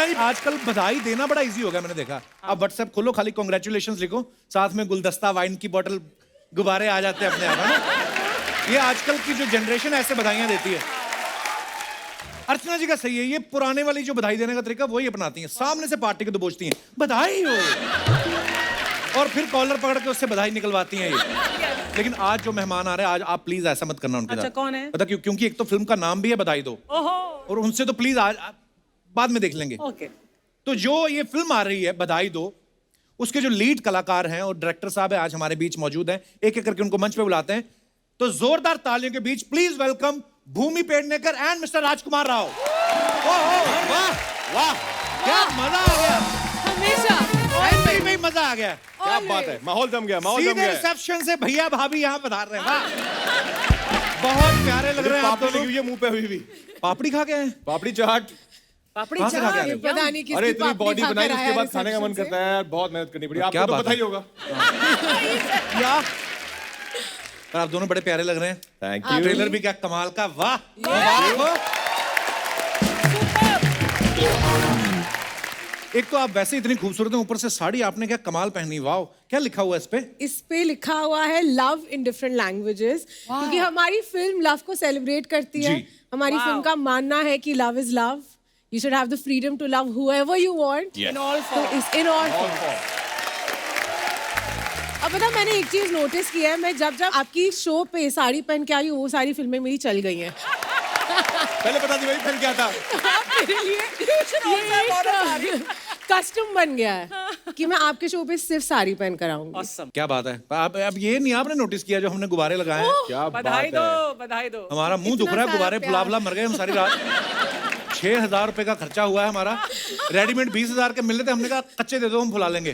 अर्चना जी आजकल बधाई देना बड़ा इजी हो गया, मैंने देखा। अब व्हाट्सएप खोलो, खाली कांग्रेचुलेशंस लिखो, साथ में गुलदस्ता, वाइन की बोतल, गुब्बारे आ जाते हैं अपने आप, है ना? ये आजकल की जो जनरेशन ऐसे बधाइयां देती है। अर्चना जी का सही है, ये पुराने वाली जो बधाई देने का तरीका वही अपनाती हैं। सामने से पार्टी को दबोचती हैं, बधाई हो, और फिर कॉलर पकड़ के उससे बधाई निकलवाती हैं ये। लेकिन आज जो मेहमान आ रहे हैं, आज आप प्लीज ऐसा मत करना उनके साथ। अच्छा, कौन है? पता क्यों? क्योंकि एक तो फिल्म का नाम भी है बधाई दो, और उनसे तो प्लीज आज बाद में देख लेंगे। ओके। तो जो ये फिल्म आ रही है बधाई दो, उसके जो लीड कलाकार हैं और डायरेक्टर साहब है आज हमारे बीच मौजूद हैं, एक एक करके उनको मंच पे बुलाते हैं। तो जोरदार तालियों के बीच please welcome Bhumi Pednekar and mister Rajkummar Rao. वाह वाह, क्या मजा आ गया, हमेशा में मजा आ गया। क्या बात है, माहौल जम गया, माहौल जम सीधे गया। रिसेप्शन से भैया भाभी यहाँ पधार रहे हैं। वाह, बहुत प्यारे लग रहे हैं आप पापड़ी दोनों। लगी हुई है मुंह पे अभी भी। पापड़ी खा गए हैं? पापड़ी चाट। पापड़ी कहाँ से खा के आ चाट, गए? पता नहीं किसकी अरे इतनी पापड़ी बॉडी खाकर बनाई, उसके आया बाद खाने का मन reception करता है यार, बहुत मेहनत करनी पड़ी। क्या आपको तो बात पता ही है? होगा। या पर आप दोनों बड़े प्यारे लग रहे हैं। Thank you. ट्रेलर भी क्या कमाल का, वाह वाह। एक तो आप वैसे इतनी खूबसूरत हैं, ऊपर से साड़ी आपने क्या कमाल पहनी, वाह। क्या लिखा हुआ है इस पे? इस पे लिखा हुआ है लव इन डिफरेंट लैंग्वेजेस, क्योंकि हमारी फिल्म लव को सेलिब्रेट करती है। जी। हमारी फिल्म का मानना है कि love is love, you should have the freedom to love whoever you want Yes. In all तो इन ऑल अब पता, मैंने एक चीज नोटिस की है, मैं जब आपकी शो पे साड़ी पहन के आई हूँ, वो सारी फिल्में मेरी चल गई हैं। पहले बता दी भाई फिर क्या था। मेरे लिए ये कस्टम बन गया है कि मैं आपके शो पे सिर्फ साड़ी पहन कर आऊंगी। ऑसम। क्या बात है। अब ये नहीं आपने नोटिस किया जो हमने गुब्बारे लगाए हैं? क्या बात बधाई है। दो, बधाई दो। हमारा मुंह दुख रहा है, गुब्बारे फुला फुला मर गए हम सारी रात। 6,000 रुपए का खर्चा हुआ है हमारा, रेडीमेड 20,000 के मिल रहे थे, हमने कहा कच्चे दे दो हम फुला लेंगे।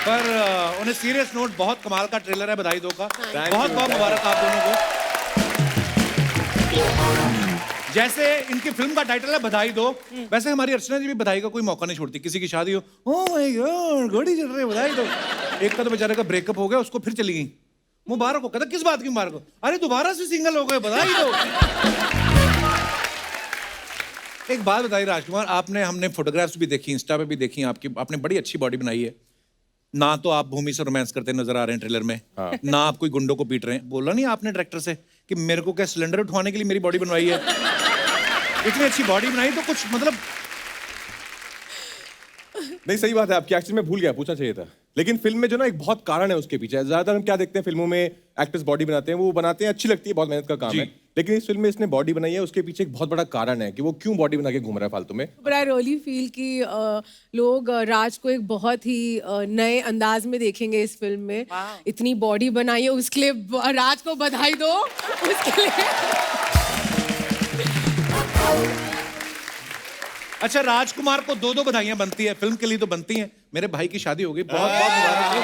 पर उन्हें सीरियस नोट, बहुत कमाल का ट्रेलर है बधाई दो का, बहुत बहुत मुबारक आप दोनों को। जैसे इनकी फिल्म का टाइटल है बधाई दो, वैसे हमारी अर्चना जी भी बधाई का कोई मौका नहीं छोड़ती। किसी की शादी हो, ओह माय गॉड घोड़ी चल रही है, बधाई दो। एक का तो बेचारे का ब्रेकअप हो गया, उसको फिर चली गई, मुबारक हो। कहता किस बात की मुबारक हो? अरे दोबारा से सिंगल हो गए, बधाई दो। एक बात बताइए राजकुमार, हमने फोटोग्राफ्स भी देखी, इंस्टा पे भी देखी आपकी, आपने बड़ी अच्छी बॉडी बनाई है। ना तो आप भूमि से रोमांस करते नजर आ रहे हैं ट्रेलर में, ना आप कोई गुंडों को पीट रहे हैं। बोला नहीं आपने डायरेक्टर से कि मेरे को क्या सिलेंडर उठवाने के लिए मेरी बॉडी बनवाई है? इतनी अच्छी बॉडी बनाई तो कुछ मतलब। नहीं सही बात है आपकी, एक्चुअली मैं भूल गया, पूछना चाहिए था। लेकिन फिल्म में जो ना एक बहुत कारण है उसके पीछे। ज्यादातर हम क्या देखते हैं फिल्मों में, एक्टर्स बॉडी बनाते हैं, वो बनाते हैं, अच्छी लगती है, बहुत मेहनत का काम है। लेकिन इस फिल्म में इसने बॉडी बनाई है, उसके पीछे एक बहुत बड़ा कारण है कि वो क्यों बॉडी बना के घूम रहा है फालतू में। बट आई रियली फील कि लोग राज को एक बहुत ही नए अंदाज में देखेंगे इस फिल्म में। इतनी बॉडी बनाई है, उसके लिए राज को बधाई दो। उसके लिए अच्छा, राजकुमार को 2-2 बधाइयां बनती है, फिल्म के लिए तो बनती हैं। मेरे भाई की शादी हो गई, बहुत बहुत मुबारक।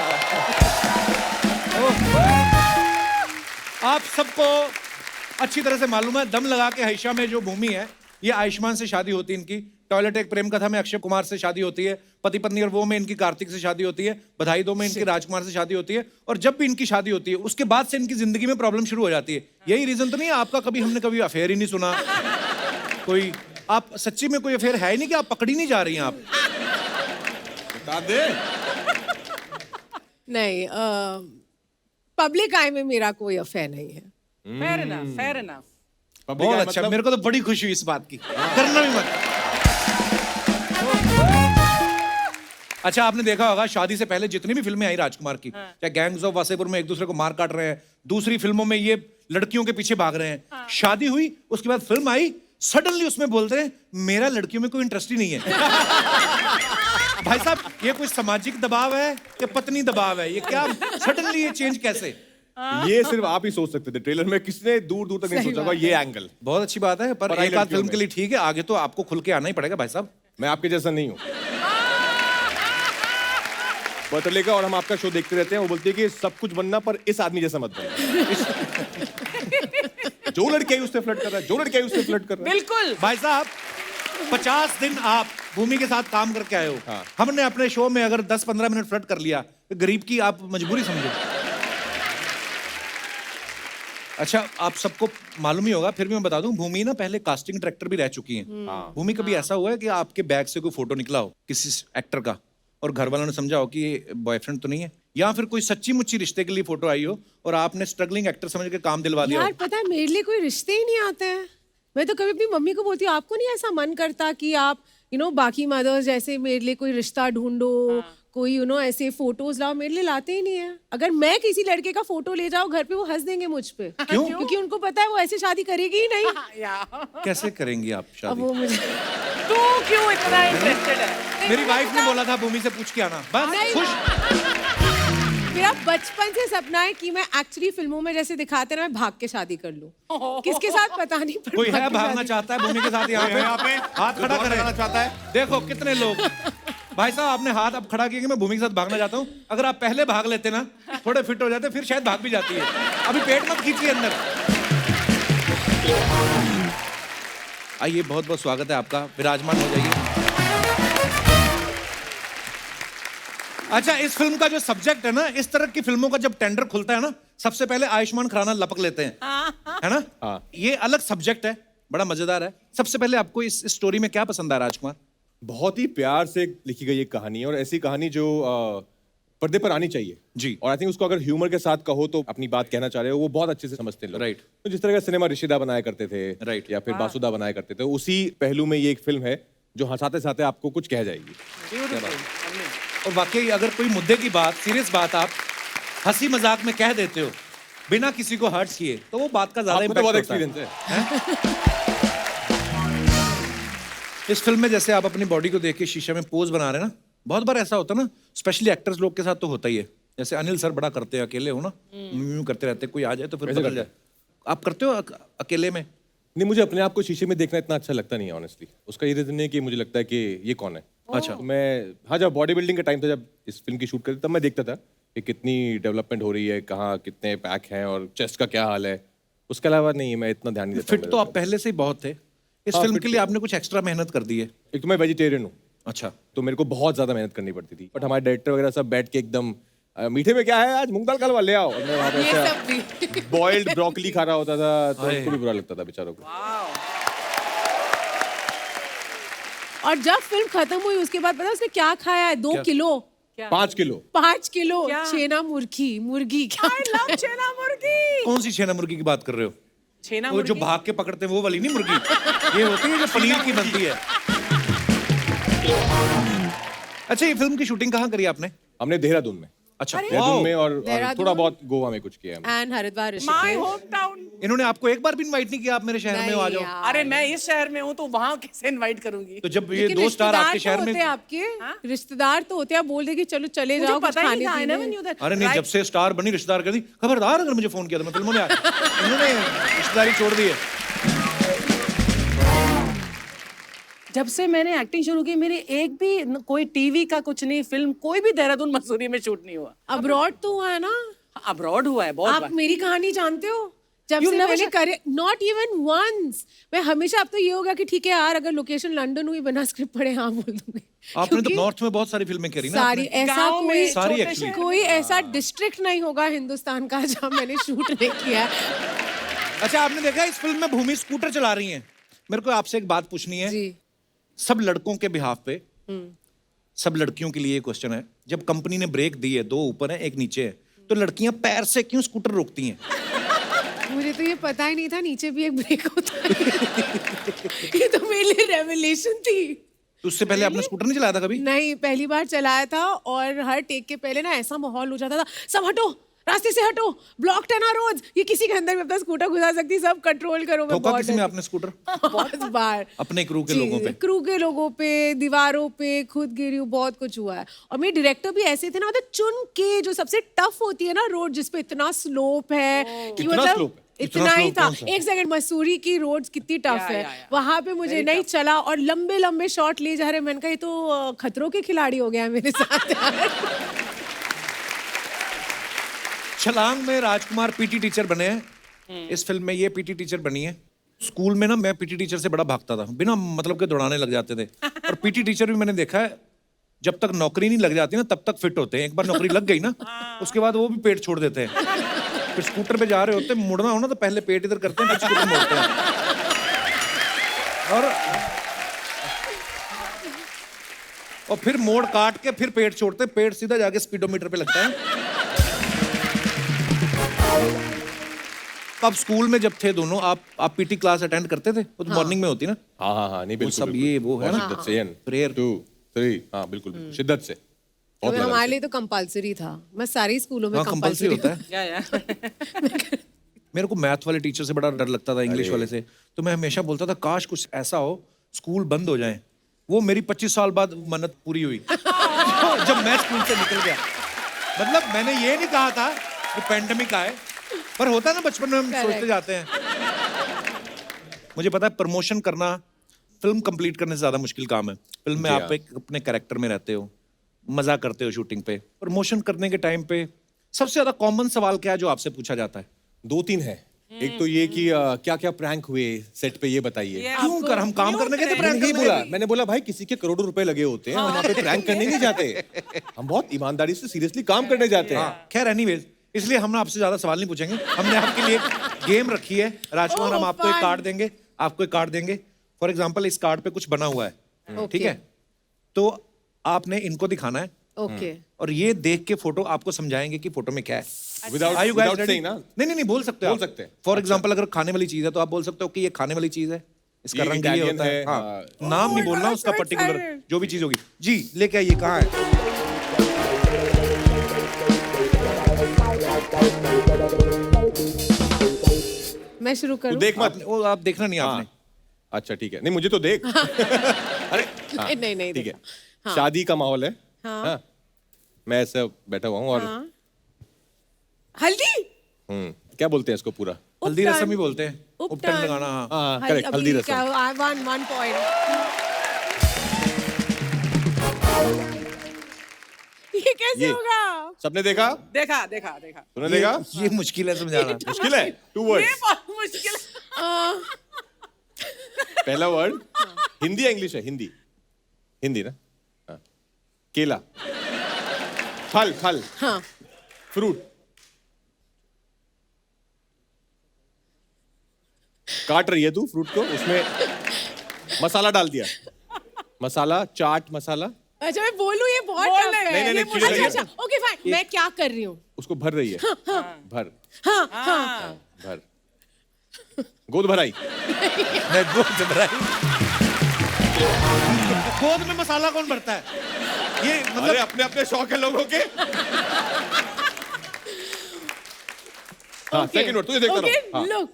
आप सबको अच्छी तरह से मालूम है, दम लगा के हईशा में जो भूमि है, ये आयुष्मान से शादी होती है इनकी। टॉयलेट एक प्रेम कथा में अक्षय कुमार से शादी होती है। पति पत्नी और वो में इनकी कार्तिक से शादी होती है। बधाई दो में इनकी राजकुमार से शादी होती है। और जब भी इनकी शादी होती है, उसके बाद से इनकी जिंदगी में प्रॉब्लम शुरू हो जाती है। यही रीजन तो नहीं है आपका? कभी हमने कभी अफेयर ही नहीं सुना कोई। आप सच्ची में कोई अफेयर है ही नहीं कि आप पकड़ी नहीं जा रही हैं? आप बता दे। नहीं, पब्लिक आई में मेरा कोई अफेयर नहीं है। Fair enough, fair enough. बहुत अच्छा, मेरे को तो बड़ी खुशी हुई इस बात की। करना भी मत। अच्छा, आपने देखा होगा शादी से पहले जितनी भी फिल्में आई राजकुमार की, चाहे गैंग्स ऑफ वासेपुर में एक दूसरे को मार काट रहे हैं, दूसरी फिल्मों में ये लड़कियों के पीछे भाग रहे हैं। शादी हुई, उसके बाद फिल्म आई, सडनली उसमें बोलते हैं मेरा लड़कियों में कोई इंटरेस्ट ही नहीं है। भाई साहब, ये कोई सामाजिक दबाव है या पत्नी दबाव है? ये क्या सडनली ये चेंज कैसे? ये सिर्फ आप ही सोच सकते थे, ट्रेलर में किसने दूर दूर तक नहीं सोचा होगा ये एंगल। बहुत अच्छी बात है, पर एक आध फिल्म के लिए ठीक है, आगे तो आपको खुल के आना ही पड़ेगा भाई साहब। मैं आपके जैसा नहीं हूँ। पता लेगा, और हम आपका शो देखते रहते हैं, वो बोलती है कि सब कुछ बनना पर इस आदमी जैसा मत बनना। जो लड़के उससे फ्लर्ट कर रहा है, जो लड़के उससे फ्लर्ट कर रहा है। बिल्कुल भाई साहब, 50 दिन आप भूमि के साथ काम करके आए हो। हाँ। हमने अपने शो में अगर 10-15 मिनट फ्लर्ट कर लिया, तो गरीब की आप मजबूरी समझो। अच्छा, आप सबको मालूम ही होगा, फिर भी मैं बता दूं, भूमि ना पहले कास्टिंग डायरेक्टर भी रह चुकी हैं। भूमि, कभी ऐसा हुआ है कि आपके बैग से कोई फोटो निकला हो किसी एक्टर का और घर वालों ने समझा हो कि ये बॉयफ्रेंड तो नहीं है, या फिर कोई सच्ची मुच्ची रिश्ते के लिए फोटो आई हो और आपने स्ट्रगलिंग एक्टर समझ के काम दिलवा दिया यार हो? पता है मेरे लिए कोई रिश्ते ही नहीं आते हैं। मैं तो कभी अपनी मम्मी को बोलती हूँ, आपको नहीं ऐसा मन करता कि आप बाकी मदर्स जैसे मेरे लिए कोई रिश्ता ढूंढो, कोई ऐसे फोटोज लाओ? मेरे लिए लाते ही नहीं है। अगर मैं किसी लड़के का फोटो ले जाऊँ घर पे, वो हंस देंगे मुझ पे। क्यों? क्योंकि उनको पता है वो ऐसे शादी करेगी ही नहीं। कैसे करेंगी आप अब शादी? वो मुझे तू क्यों इतना इंटरेस्टेड है? मेरी वाइफ ने बोला था भूमि से पूछ के आना, बस नहीं। खुश। मेरा बचपन से सपना है कि मैं एक्चुअली फिल्मों में जैसे दिखाते ना, मैं भाग के शादी कर लूं। किसके साथ पता नहीं, पर कोई है भाग के भागना शादी- चाहता है भूमि के साथ यहाँ पे हाथ खड़ा करना चाहता है? देखो कितने लोग। भाई साहब, आपने हाथ अब खड़ा किया कि मैं भूमि के साथ भागना चाहता हूँ। अगर आप पहले भाग लेते ना, थोड़े फिट हो जाते, फिर शायद भाग भी जाती है। अभी पेट मत खींचिए अंदर। आइए, बहुत बहुत स्वागत है आपका, विराजमान हो जाइए। अच्छा, इस फिल्म का जो सब्जेक्ट है ना, इस तरह की फिल्मों का जब टेंडर खुलता है ना, सबसे पहले आयुष्मान खुराना लपक लेते हैं, है ना? हाँ। ये अलग सब्जेक्ट है, बड़ा मजेदार है। सबसे पहले आपको इस स्टोरी में क्या पसंद आया राजकुमार? बहुत ही प्यार से लिखी गई एक कहानी है, और ऐसी कहानी जो पर्दे पर आनी चाहिए जी। और आई थिंक उसको अगर ह्यूमर के साथ कहो तो अपनी बात कहना चाह रहे हो, वो बहुत अच्छे से समझते हैं लोग। Right. तो जिस तरह का सिनेमा ऋषिदा बनाया करते थे, Right. या फिर बासुदा बनाया करते थे, उसी पहलू में ये एक फिल्म है जो हंसाते साथे आपको कुछ कह जाएगी। और वाकई अगर कोई मुद्दे की बात, सीरियस बात आप हंसी मजाक में कह देते हो बिना किसी को हर्ट किए, तो वो बात का ज्यादा आपको तो बहुत इम्पैक्ट होता एक्सपीरियंस है। है। इस फिल्म में जैसे आप अपनी बॉडी को देख के शीशे में पोज बना रहे हैं ना, बहुत बार ऐसा होता है ना, स्पेशली एक्टर्स लोग के साथ तो होता ही है। जैसे अनिल सर बड़ा करते हैं, अकेले हो ना, यूं करते रहते, कोई आ जाए तो फिर वैसे बदल करते जाए। आप करते हो अकेले में? नहीं, मुझे अपने आप को शीशे में देखना इतना अच्छा लगता नहीं है ऑनेस्टली। उसका ये रीजन है कि मुझे लगता है कि ये कौन है। अच्छा। तो मैं, हाँ, जब बॉडी बिल्डिंग का टाइम था, जब इस फिल्म की शूट करते तब मैं देखता था कि कितनी डेवलपमेंट हो रही है, कहाँ कितने पैक हैं और चेस्ट का क्या हाल है। उसके अलावा नहीं, मैं इतना ध्यान नहीं देता। फिट तो आप पहले से ही बहुत थे, इस हाँ, फिल्म fit के लिए आपने कुछ एक्स्ट्रा मेहनत कर दी है। एक तो मैं वेजिटेरियन हूँ, अच्छा। तो मेरे को बहुत ज्यादा मेहनत करनी पड़ती थी, बट हमारे डायरेक्टर वगैरह सब बैठ के एकदम मीठे में क्या है आज, मूंग दाल का हलवा ले आओ, और मैं वहाँ पे ये सब भी। ऐसा बॉइल्ड ब्रोकली खा रहा होता था, तो उनको भी बुरा लगता था बेचारों को। और जब फिल्म खत्म हुई उसके बाद पता है उसने क्या खाया है? 2 किलो 5 किलो 5 किलो क्या? छेना मुर्गी क्या? I love छेना मुर्गी। कौन सी छेना मुर्गी की बात कर रहे हो? छेना वो जो मुर्गी। भाग के पकड़ते हैं वो वाली नहीं मुर्गी, ये होती है जो पनीर की बनती है। अच्छा, ये फिल्म की शूटिंग कहाँ करी आपने? हमने देहरादून में, अच्छा, देहरादून में और देहरादून? थोड़ा बहुत गोवा में कुछ किया है। And Haridwar My Rishikesh. hometown। इन्होंने आपको एक बार भी इनवाइट नहीं किया आप मेरे शहर में हो, आ नहीं जाओ। यार। अरे मैं इस शहर में हूँ तो वहाँ कैसे इनवाइट करूंगी? तो जब ये लेकिन 2 स्टार रिश्तेदार आपके तो शहर में, होते हैं आपके रिश्तेदार तो होते हैं, आप बोल दे कि चलो चले मुझे जाओ कुछ पता ही खाने नहीं था। I never पीने। knew that। अरे नहीं, Right? जब से स्टार बनी रिश्तेदार कर दी, खबरदार अगर मुझे फोन किया तो मैं फिल्मों में आया। इन्होंने रिश्तेदारी छोड़ दी है। जब से मैंने एक्टिंग शुरू की, मेरी एक भी कोई टीवी का कुछ नहीं, फिल्म कोई भी देहरादून मसूरी में शूट नहीं हुआ। अब्रॉड तो हुआ है ना? अब्रॉड हुआ है बहुत आप बार। मेरी कहानी जानते हो? जब You से never मैंने said- करे, नॉट इवन वंस। मैं हमेशा, अब तो ये होगा कि ठीक है यार, अगर लोकेशन लंदन हुई बिना स्क्रिप्ट पढ़े हाँ बोल दूंगी। आपने तो क्योंकि नॉर्थ में बहुत सारी फिल्में करी ना सारी, आपने? ऐसा गाँव में कोई सारी छोटे actually। शहर- कोई ऐसा डिस्ट्रिक्ट नहीं होगा हिंदुस्तान का जहाँ मैंने शूट नहीं किया। अच्छा, आपने देखा इस फिल्म में भूमि स्कूटर चला रही हैं। मेरे को आपसे एक बात पूछनी है। जी। सब लड़कों के बिहाफ पे, सब लड़कियों के लिए ये क्वेश्चन है, जब कंपनी ने ब्रेक दी है, 2 ऊपर है 1 नीचे है, तो लड़कियां पैर से क्यों स्कूटर रोकती हैं? मुझे तो ये पता ही नहीं था नीचे भी एक ब्रेक होता है। ये तो मेरे लिए रेवलेशन थी। तो उससे पहले आपने स्कूटर नहीं चलाया था कभी? नहीं, पहली बार चलाया था और हर टेक के पहले ना ऐसा माहौल हो जाता था, सब हटो, रास्ते से हटो, ब्लॉक्ड है ना रोड, ये किसी के अंदर भी अपना स्कूटर घुसा सकती, सब कंट्रोल करो। मैं ठोका बहुत किसी में डरती- आपने स्कूटर? बहुत बार अपने क्रू के जी, लोगों पे? क्रू के लोगों पे, दीवारों पे, खुद गिरी हूँ, बहुत कुछ हुआ है। और मेरे डायरेक्टर भी ऐसे थे ना, मतलब चुन के, जो सबसे टफ होती है ना रोड, जिसपे इतना स्लोप है कि कितना मतलब slope है? कितना इतना ही slope था। कौन सा? एक सेकंड, मसूरी की रोड्स कितनी टफ है, वहां पे मुझे नहीं चला और लंबे लंबे शॉट ले जा रहे। मैंने कहा ये तो खतरों के खिलाड़ी हो गया है मेरे साथ यार। छलांग में राजकुमार पीटी टीचर बने हैं, इस फिल्म में ये पीटी टीचर बनी है। स्कूल में ना मैं पीटी टीचर से बड़ा भागता था, बिना मतलब के दौड़ाने लग जाते थे। और पीटी टीचर भी मैंने देखा है, जब तक नौकरी नहीं लग जाती ना तब तक फिट होते हैं। एक बार नौकरी लग गई ना, उसके बाद वो भी पेट छोड़ देते हैं। फिर स्कूटर पे जा रहे होते, मुड़ना हो ना तो पहले पेट इधर करते हैं, फिर स्कूटर मोड़ते हैं। और फिर मोड़ काट के फिर पेट छोड़ते हैं, पेट सीधा जाके स्पीडोमीटर पे लगता है। अब स्कूल में जब थे दोनों, आप पीटी क्लास अटेंड करते थे? वो तो मॉर्निंग में होती ना। हाँ नहीं बिल्कुल सब बिल्कुल। ये वो है बहुत ना, शिद्दत से prayer। 2 3 हाँ बिल्कुल शिद्दत से बहुत लगन हमारे से। लिए तो कंपलसरी था, मैं सारे स्कूलों में हाँ कंपल्सरी कंपलसरी होता है। या मेरे को मैथ वाले टीचर से बड़ा डर लगता था, इंग्लिश वाले से। तो मैं हमेशा बोलता था काश कुछ ऐसा हो स्कूल बंद हो जाए। वो मेरी 25 साल बाद मन्नत पूरी हुई जब मैं स्कूल से निकल गया। मतलब मैंने ये नहीं कहा था कि पेंडेमिक आए, पर होता है ना बचपन में हम सोचते जाते हैं। मुझे पता है प्रमोशन करना फिल्म कंप्लीट करने से ज्यादा मुश्किल काम है। फिल्म में जी आप हाँ। एक अपने कैरेक्टर में रहते हो, मजा करते हो शूटिंग पे। प्रमोशन करने के टाइम पे सबसे ज्यादा कॉमन सवाल क्या है जो आपसे पूछा जाता है? 2-3 है। एक तो ये कि क्या क्या प्रैंक हुए सेट पे, ये बताइए। क्यों कर हम काम करने गए थे मैंने प्रैंक यही करने बोला, गए? मैंने बोला भाई किसी के करोड़ों रुपए लगे होते हैं, हम वहाँ पे प्रैंक करने नहीं जाते, हम बहुत ईमानदारी से सीरियसली काम करने जाते हैं। खैर एनीवेज, इसलिए हम आपसे ज्यादा सवाल नहीं पूछेंगे। हमने आपके लिए गेम रखी है राजकुमार। हम आपको एक कार्ड देंगे, आपको एक कार्ड देंगे। फॉर एग्जांपल इस कार्ड पे कुछ बना हुआ है, ठीक है? तो आपने इनको दिखाना है ओके। और ये देख के फोटो आपको समझाएंगे कि फोटो में क्या है। Without- Are you guys without ready? saying ना? नहीं बोल सकते हो बोल आप। सकते हैं। फॉर एग्जांपल अगर खाने वाली चीज है तो आप बोल सकते हो कि ये खाने वाली चीज है, इसका ये रंग ये Italian होता है। है, हाँ, नाम नहीं बोलना उसका so पर्टिकुलर, excited. जो भी चीज होगी। जी लेके आइए, कहाँ है? मैं शुरू तू करूं? देख मत। वो आप देखना नहीं आपने। हाँ अच्छा ठीक है, नहीं मुझे तो देख। अरे हाँ, नहीं ठीक है। हाँ। शादी का माहौल है। हाँ। हाँ, मैं ऐसे बैठा हुआ हूँ और हाँ। हल्दी। क्या बोलते हैं इसको पूरा? हल्दी उपटन। रसम ही बोलते हैं। उपटन। उपटन लगाना। हाँ हाँ करेक्ट, हल्दी रसम। One point. ये कैसे ये। होगा? सबने देखा? देखा देखा देखा। तूने देखा? ये मुश्किल है समझाना। मुश्किल है। 2 ये वर्ड्स। बहुत मुश्किल है। पहला वर्ड हिंदी या इंग्लिश है? हिंदी, हिंदी ना? हाँ। केला, फल, फल, हाँ। फ्रूट। काट रही है तू फ्रूट को, उसमें मसाला डाल दिया। मसाला, चाट मसाला। अच्छा मैं बोलूं, ये बहुत बोल टफ ले। है। नहीं, ये कीड़े लगे। अच्छा ओके फाइन। मैं क्या कर रही हूँ? उसको भर रही है। भर, हाँ हाँ। भर। गोद भराई। मैं गोद भराई। गोद में मसाला कौन भरता है? ये अरे मतलब अपने अपने शौक है लोगों के। हाँ सेकंड वर्ड तुझे देखता रहो। हाँ, लुक।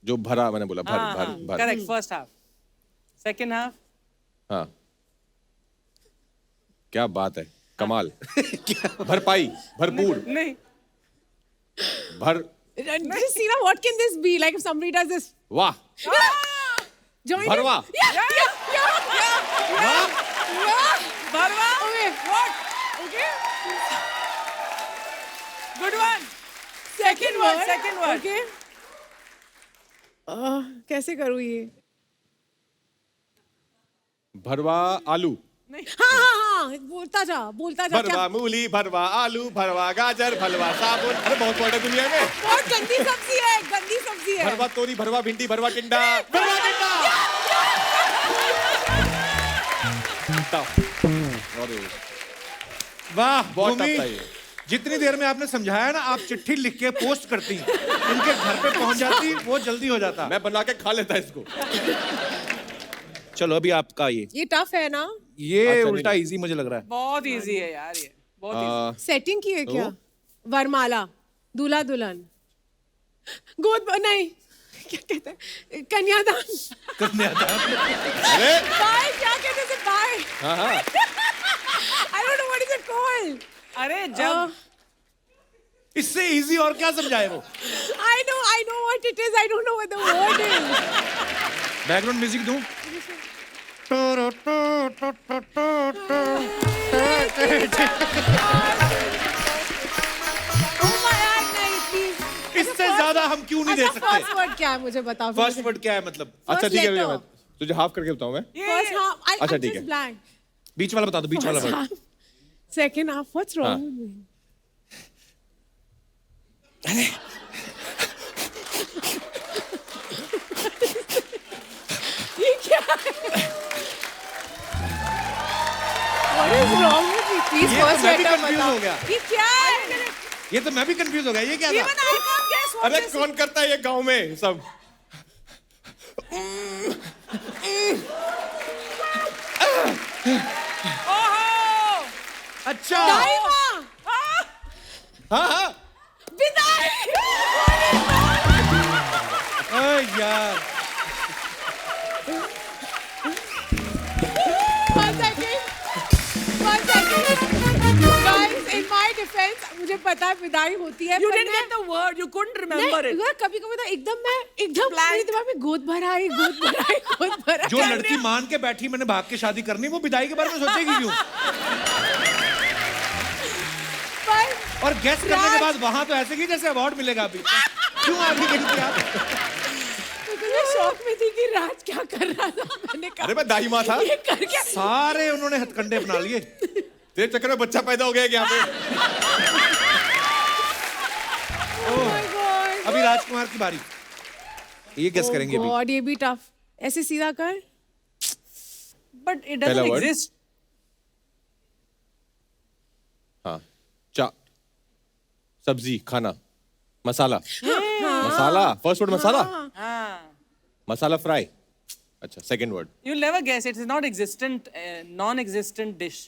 जो भरा मैंने बोला, भर भर भर। Correct, first half. Second half हाँ क्या बात है, कमाल। भरपाई, भरपूर, नहीं। भर, Just see now, what can this be? Like if somebody does this. वाह, Join it. भरवा। भरवा। Okay. What? Okay. Good one. Second word. Second word. Okay. कैसे करूँ ये? भरवा आलू, हाँ बोलता जा भरवा क्या? मूली, भरवा आलू, भरवा गाजर, भरवा साबुन। अरे बहुत वर्ड है दुनिया में। बहुत गंदी सब्जी है, गंदी सब्जी है। भरवा तोरी, भरवा भिंडी, भरवा टिंडा, भरवा टिंडा। अरे वाह बहुत भूमि, टफ था ये। जितनी देर में आपने समझाया ना, आप चिट्ठी लिख के पोस्ट करती, इनके घर पे पहुंच जाती, वो जल्दी हो जाता। मैं बना के खा लेता इसको। चलो अभी आपका ये टफ है ना? ये अच्छा, उल्टा इजी मुझे लग रहा है। बहुत इजी है यार ये। बहुत easy। सेटिंग की है क्या? वरमाला, दूल्हा दुल्हन, गोद नहीं, क्या कहते हैं, कन्यादान। कन्यादान। अरे बाय, क्या कहते हैं बाय? हाँ हाँ I don't know what is it called. अरे जब इससे इजी और क्या समझाए वो? I know what it is. I don't know what the word is. Background music दूं? Oh my God, नहीं please. इससे ज्यादा हम क्यों नहीं दे अच्छा, सकते? first word क्या है मुझे बताओ? फर्स्ट वर्ड क्या है मतलब? अच्छा ठीक है, letter. मैं तुझे हाफ करके बताऊं मैं। First half. अच्छा, I'm ठीक just है। blank. बीच वाला बता दो, बीच वाला First word. half. Second half. What's wrong हाँ। with me? ये क्या है? What is wrong with you? Please ये तो first मैं भी letter confused बताओ। हो गया। ये क्या है? ये तो मैं भी कंफ्यूज हो गया, ये क्या था? Even I can't guess what अरे this कौन करता है ये गांव में सब? Oh! अच्छा टाइमा! हाँ हाँ विदाई! यार One second. Guys, in my defense, मुझे पता है विदाई होती है। You पर didn't मैं- get the word. You couldn't remember नहीं, it. यार कभी कभी तो एकदम Blank. मेरे दिमाग में गोद भरा है। जो लड़की मान के बैठी मैंने भाग के शादी करनी, वो विदाई के बारे में सोचेगी क्यों? पर और गेस करने के बाद वहां तो ऐसे की जैसे अवार्ड मिलेगा अभी। क्यों आगे गई थी आप? तो मैं शौक में थी कि राज क्या कर रहा था। मैंने कहा अरे मैं दाई माँ था। ये कर क्या? सारे उन्होंने हथकंडे अपना लिए। तेरे चक्कर में बच्चा पैदा हो गया क्या यहाँ पे? Oh my God. अभी राजकुमार की बारी, ये गेस करेंगे अभी। God, ये भी टफ। ऐसे सीधा कर। But it पहला doesn't word? exist. हाँ चा सब्जी खाना मसाला मसाला फर्स्ट वर्ड मसाला Ah. मसाला फ्राई अच्छा second word You'll never guess. It is not existent, non-existent dish.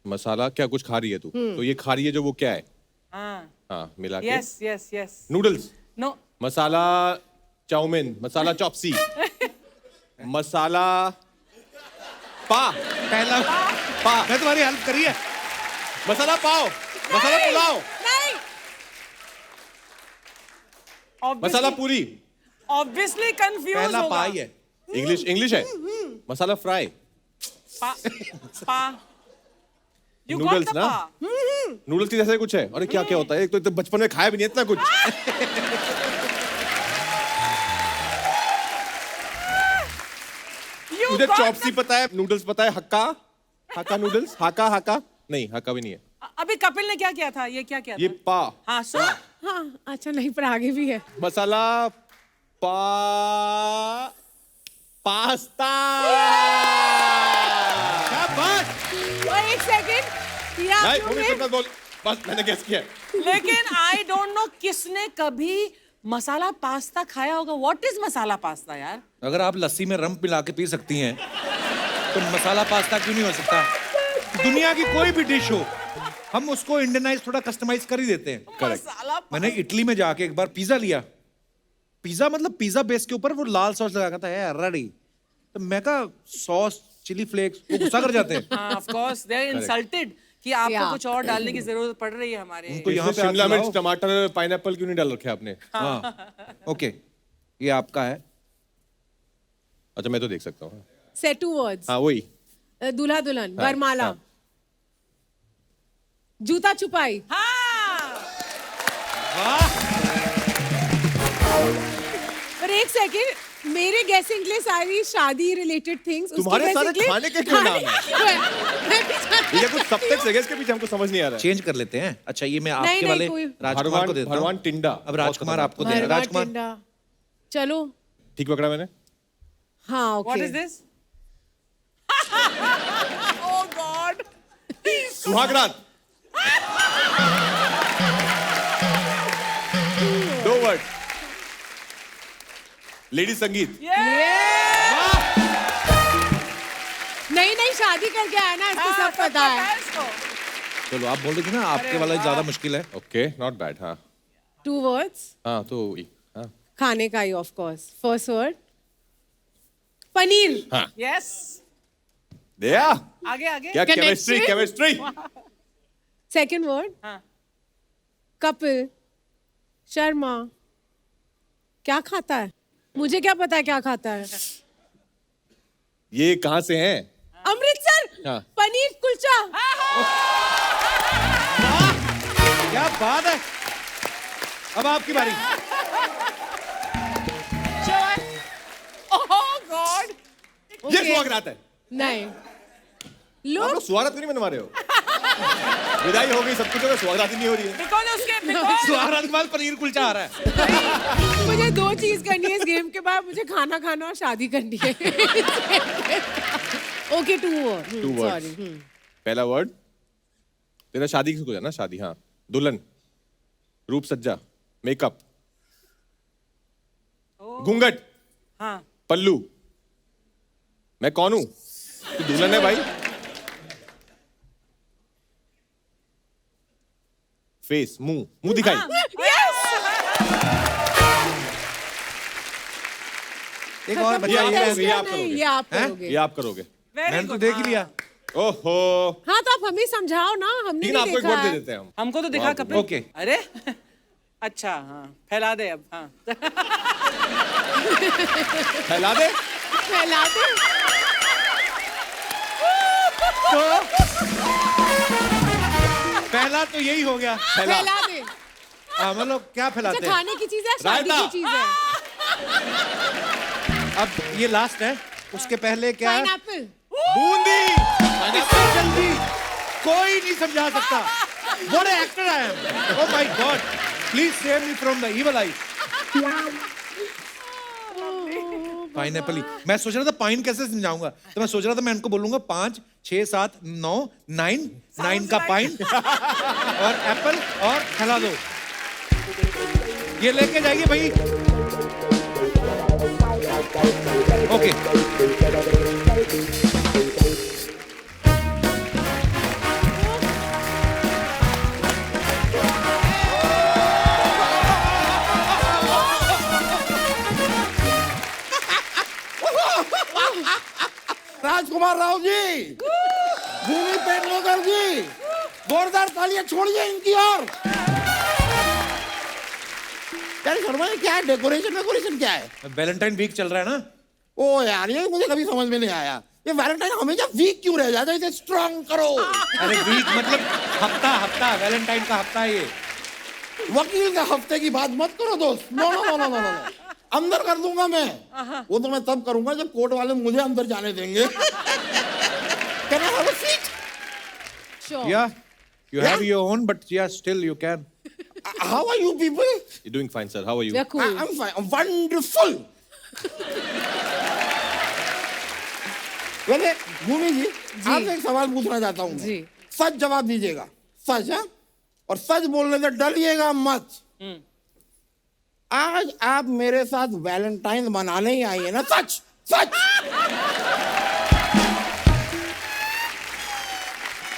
मसाला क्या कुछ खा रही है तू तो ये खा रही है जो वो क्या है Ah. हाँ मिला के Yes, yes, yes. Noodles No. मसाला चाउमीन मसाला चॉपसी मसाला पा पहला पा मैं तुम्हारी हेल्प करी है। मसाला पाव मसाला पुलाव नहीं। मसाला पूरी Obviously confused पहला होगा. पा ही है। इंग्लिश है masala fry Pa. Pa. You got noodles the ना pa. नूडल्स की जैसे कुछ है अरे क्या क्या होता है एक तो बचपन में खाया भी नहीं इतना कुछ You मुझे got चॉपसी पता है नूडल्स पता है हक्का हक्का नूडल्स हाका हाका नहीं हक्का भी नहीं है अभी कपिल ने क्या किया था? ये क्या किया ये था? पा हाँ, so हाँ अच्छा नहीं पर आगे भी है। मसाला पा पास्ता क्या बात? और एक सेकंड ये आप नहीं लोग मम्मी ने फिर मत बोल बस मैंने गेस किया लेकिन आई डोंट नो किसने कभी मसाला पास्ता खाया होगा. व्हाट इज मसाला पास्ता यार? अगर आप लस्सी में रम मिला के पी सकती हैं तो मसाला पास्ता क्यों नहीं हो सकता? दुनिया की कोई भी डिश हो, हम उसको इंडियनाइज थोड़ा कस्टमाइज कर ही देते हैं। मसाला मैंने इटली में जाके एक बार पिज्जा लिया, पिज्जा मतलब पिज्जा बेस के ऊपर वो लाल सॉस लगा था है रेडी, तो मैं कहा सॉस चिली फ्लेक्स, वो गुस्सा कर जाते हैं। हाँ, of course they are insulted कि आपको Yeah. कुछ और डालने की जरूरत पड़ रही है हमारे. तो यहाँ पे शिमला आके मिर्च लाओ। टमाटर पाइनएप्पल क्यों नहीं डाल रखे आपने हाँ ओके, ये आपका है। अच्छा मैं तो देख सकता हूँ सेट टू वर्ड्स हाँ वही दूल्हा दुल्हन वरमाला हाँ। जूता छुपाई हाँ. पर एक सेकंड मेरे गेसिंग के लिए सारी शादी रिलेटेड थिंग्स तुम्हारे सारे खाने के क्यों नाम है ये कुछ सबटेक्स्ट है इसके पीछे हमको समझ नहीं आ रहा है चेंज कर लेते हैं। अच्छा ये मैं नहीं, आपके नहीं, वाले कोई- राजकुमार को देता हूँ। भरवान टिंडा अब राजकुमार आपको दे रहा है। राजकुमार चलो ठीक पकड़ा मैंने हाँ What okay is this? Oh God. सुहागरात दो वर्ड लेडी संगीत नहीं नहीं शादी करके आया ना इसको सब पता है चलो आप बोल रहे थे ना आपके वाला ज्यादा मुश्किल है। ओके नॉट बैड हाँ 2 वर्ड्स हाँ तो वही हाँ खाने का ही of course first word paneer हाँ Yes. दिया आगे आगे. क्या Connection? Chemistry chemistry second word हाँ. कपिल शर्मा क्या खाता है मुझे क्या पता है क्या खाता है ये कहाँ से हैं अमृतसर हाँ। पनीर कुलचा क्या बात है। अब आपकी बारी। Oh God. ये सुहागरात है नहीं आप लोग लोग सुहागरात क्यों नहीं मनवा रहे हो विदाई हो गई, सब कुछ हो गया, सुहागरात ही नहीं हो रही है। because सुहागरात के बाद पनीर कुलचा आ रहा है। मुझे 2 चीज करनी है इस गेम के बाद, मुझे खाना खाना और शादी करनी है। Okay 2 word. Two words. पहला वर्ड तेरा शादी किसको जाना? शादी, हाँ। दुल्हन, रूप सज्जा, मेकअप, घूंघट, हाँ पल्लू। मैं कौन हूं? तू दुल्हन है भाई। फेस, मुंह दिखाई। एक और बचा ये है। आप करोगे। ये आप हैं? करोगे। ये आप करोगे। मैंने तो देख ही लिया। ओहो, हाँ तो आप हमें समझाओ ना, हमने लेकिन नहीं आपको एक देखा वर्ड दे है। देते हैं हम। हमको तो दिखा वाह, कपिल। ओके। अरे अच्छा हाँ फैला दे अब। हाँ फैला दे। फैला दे। पहला तो यही हो गया। फैला। फैला दे। हाँ, मतलब क्या फैलाते अच्छा हैं? खाने की चीज है, शादी रायता। की चीज है। अब ये लास्ट है, उसके पहले क्या है? पाइनएप्पल। बूंदी। इससे जल्दी कोई नहीं समझा सकता। What an actor I am! Oh my God! Please save me from the evil eye. Pineapple ही। मैं सोच रहा था पाइन कैसे समझाऊंगा, तो मैं सोच रहा था मैं इनको बोलूंगा 5, 6, 7, 9, 9 का पाइन और एप्पल और खिला दो। ये लेके जाइए भाई। ओके। राजकुमार राव जी, भूमि पेडनेकर जी, जोरदार तालियां छोड़िए इनकी ओर। यार शर्मा ये क्या है? डेकोरेशन क्या है? वैलेंटाइन वीक चल रहा है ना। ओ यार ये मुझे कभी समझ में नहीं आया, ये वैलेंटाइन हमेशा वीक क्यों रह जाता है? इसे स्ट्रांग करो। अरे वीक मतलब हफ्ता वैलेंटाइन का हफ्ता है ये। वकील के हफ्ते की बात मत करो दोस्त। No no no no no no, अंदर कर दूंगा मैं। वो तो मैं तब करूंगा जब कोर्ट वाले मुझे अंदर जाने देंगे। Can I have a seat? Sure. Yeah, you have your own, but yeah, still you can. How are you people? You're doing fine, sir. How are you? We are cool. I'm fine. I'm wonderful. वैसे भूमि जी, आपसे एक सवाल पूछना चाहता हूँ। जी। सच जवाब दीजिएगा, सच है? और सच बोलने से डरिएगा मत। आज आप मेरे साथ वैलेंटाइन मनाने ही आई है ना? सच सच।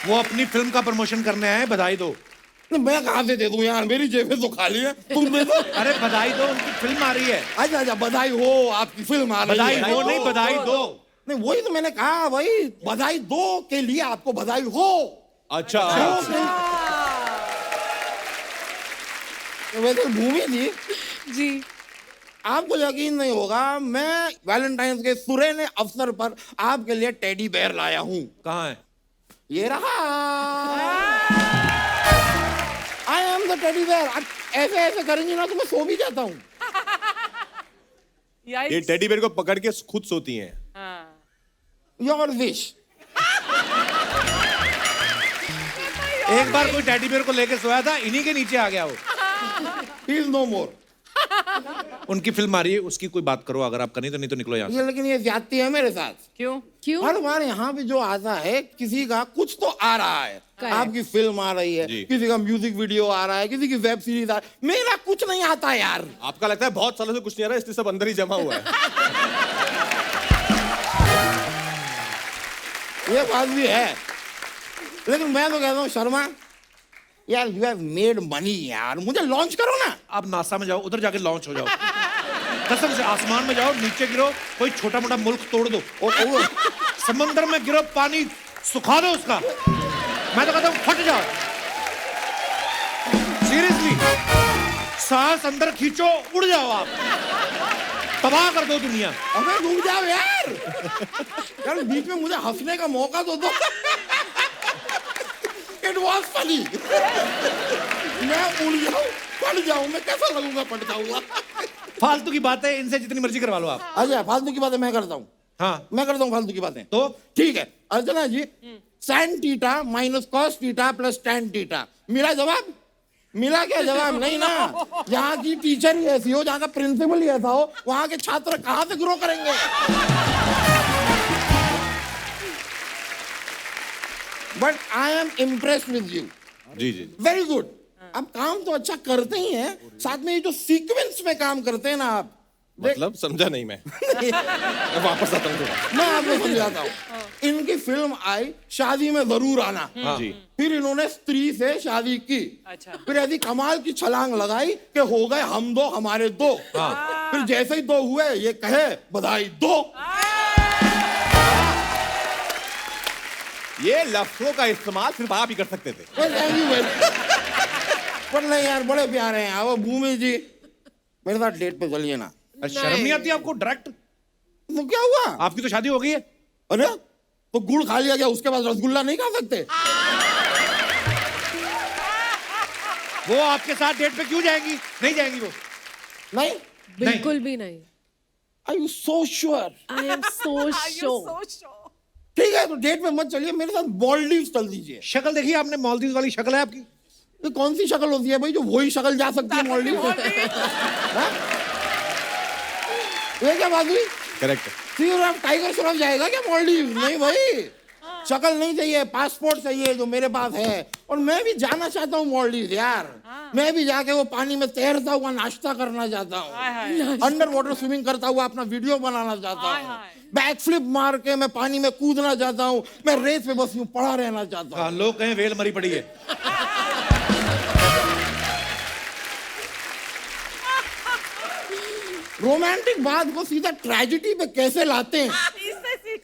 वो अपनी फिल्म का प्रमोशन करने आए, बधाई दो। मैं कहाँ से दे दूं यार, मेरी जेबें तो खाली है, तुम दे दो। अरे बधाई दो, उनकी फिल्म आ रही है। अच्छा अच्छा, बधाई हो, आपकी फिल्म आ रही बधाई है। हो नहीं, बधाई दो। नहीं वही तो मैंने कहा भाई, बधाई दो के लिए आपको बधाई हो। अच्छा। तो वैसे भूमि जी, जी आपको यकीन नहीं होगा, मैं वैलेंटाइन के सुरेने अवसर पर आपके लिए टेडी बेयर लाया हूँ। कहाँ है? ये रहा। I am the teddy bear. ऐसे ऐसे करेंगे ना तो मैं सो भी जाता हूँ। ये टेडी बेयर को पकड़ के खुद सोती हैं। Your wish. एक बार कोई टेडी बेयर को लेके सोया था, इन्हीं के नीचे आ गया वो। ही इज नो मोर। उनकी फिल्म आ रही है, उसकी कोई बात करो अगर आप करनी तो, नहीं तो निकलो यहाँ से। ये लेकिन ये ज्यादती है मेरे साथ। क्यों? क्यों? हर बार यहाँ पे जो आता है, किसी का कुछ तो आ रहा है। Correct. आपकी फिल्म आ रही है, जी। किसी का म्यूजिक वीडियो आ रहा है, किसी की वेब सीरीज आ रहा है, मेरा कुछ नहीं आता यार। आपका लगता है बहुत सालों से कुछ नहीं आ रहा है, इसलिए सब अंदर ही जमा हुआ है। ये बात भी है, लेकिन मैं तो कहता हूँ शर्मा यार, यू हैव मेड मनी यार, मुझे लॉन्च करो ना। आप नासा में जाओ, उधर जाके लॉन्च हो जाओ। कसम से आसमान में जाओ, नीचे गिरो, कोई छोटा मोटा मुल्क तोड़ दो। ओ, समंदर में गिरो, पानी सुखा दो उसका। मैं तो कहता हूँ फट जाओ। सीरियसली, सांस अंदर खींचो, उड़ जाओ आप, तबाह कर दो दुनिया। अबे रुक जाओ यार। यार बीच में मुझे हंसने का मौका तो दो। It was funny. मैं उड़ जाऊं, पड़ जाऊं, मैं कैसा लगूंगा? पड़ जाऊंगा। फालतू की बातें इनसे जितनी मर्जी करवा लो आप। अच्छा फालतू की बातें मैं करता हूँ। हाँ मैं करता हूँ फालतू की बातें। तो ठीक है Archana ji, sin theta minus cos theta plus tan theta. मिला जवाब? मिला क्या जवाब? नहीं ना। यहाँ की टीचर ही ऐसी हो, जहाँ का प्रिंसिपल ही ऐसा हो, वहाँ के छात्र कहाँ से ग्रो करेंगे? But I am impressed with you. जी जी वेरी गुड। अब काम तो अच्छा करते ही हैं, साथ में ये जो सीक्वेंस में काम करते हैं ना आप, मतलब समझा नहीं मैं वापस आता हूँ थोड़ा। मैं आपको समझाता हूँ। इनकी फिल्म आई शादी में जरूर आना, जी फिर इन्होंने स्त्री से शादी की, अच्छा। फिर ऐसी कमाल की छलांग लगाई कि हो गए हम दो हमारे दो। फिर जैसे ही दो हुए ये कहे बधाई दो। ये लफ्जों का इस्तेमाल सिर्फ आप ही कर सकते थे। Thank you very. पर नहीं यार, बड़े प्यारे हैं वो। भूमि जी मेरे साथ डेट पे चलिए ना। शर्म नहीं आती आपको? डायरेक्ट तो क्या हुआ? आपकी तो शादी हो गई है। अरे तो गुड़ खा लिया, क्या उसके बाद रसगुल्ला नहीं खा सकते? वो आपके साथ डेट पे क्यों जाएंगी? नहीं जाएंगी वो। नहीं, बिल्कुल भी नहीं। Are you so sure? I am so sure. ठीक है तो डेट पे मत चलिए, मेरे साथ मालदीव्स चल दीजिए। शक्ल देखिए आपने, मालदीव वाली शक्ल है आपकी। ये कौन सी शक्ल होती है भाई जो वही शक्ल जा सकती है मालदीव से? हाँ? ये क्या बात हुई? करेक्ट। सिर्फ टाइगर श्रॉफ जाएगा क्या मालदीव? नहीं भाई, शक्ल नहीं चाहिए, पासपोर्ट चाहिए जो मेरे पास है। और मैं भी जाना चाहता हूँ मालदीव यार। मैं भी जाके वो पानी में तैरता हुआ नाश्ता करना चाहता हूँ, अंडर वाटर स्विमिंग करता हुआ अपना वीडियो बनाना चाहता हूँ, बैक फ्लिप मार के मैं पानी में कूदना चाहता हूँ, मैं रेस पे बस यूं पड़ा रहना चाहता हूँ। लोग कहें वेल मरी पड़ी है। रोमांटिक बात को सीधा ट्रेजेडी पे कैसे लाते हैं,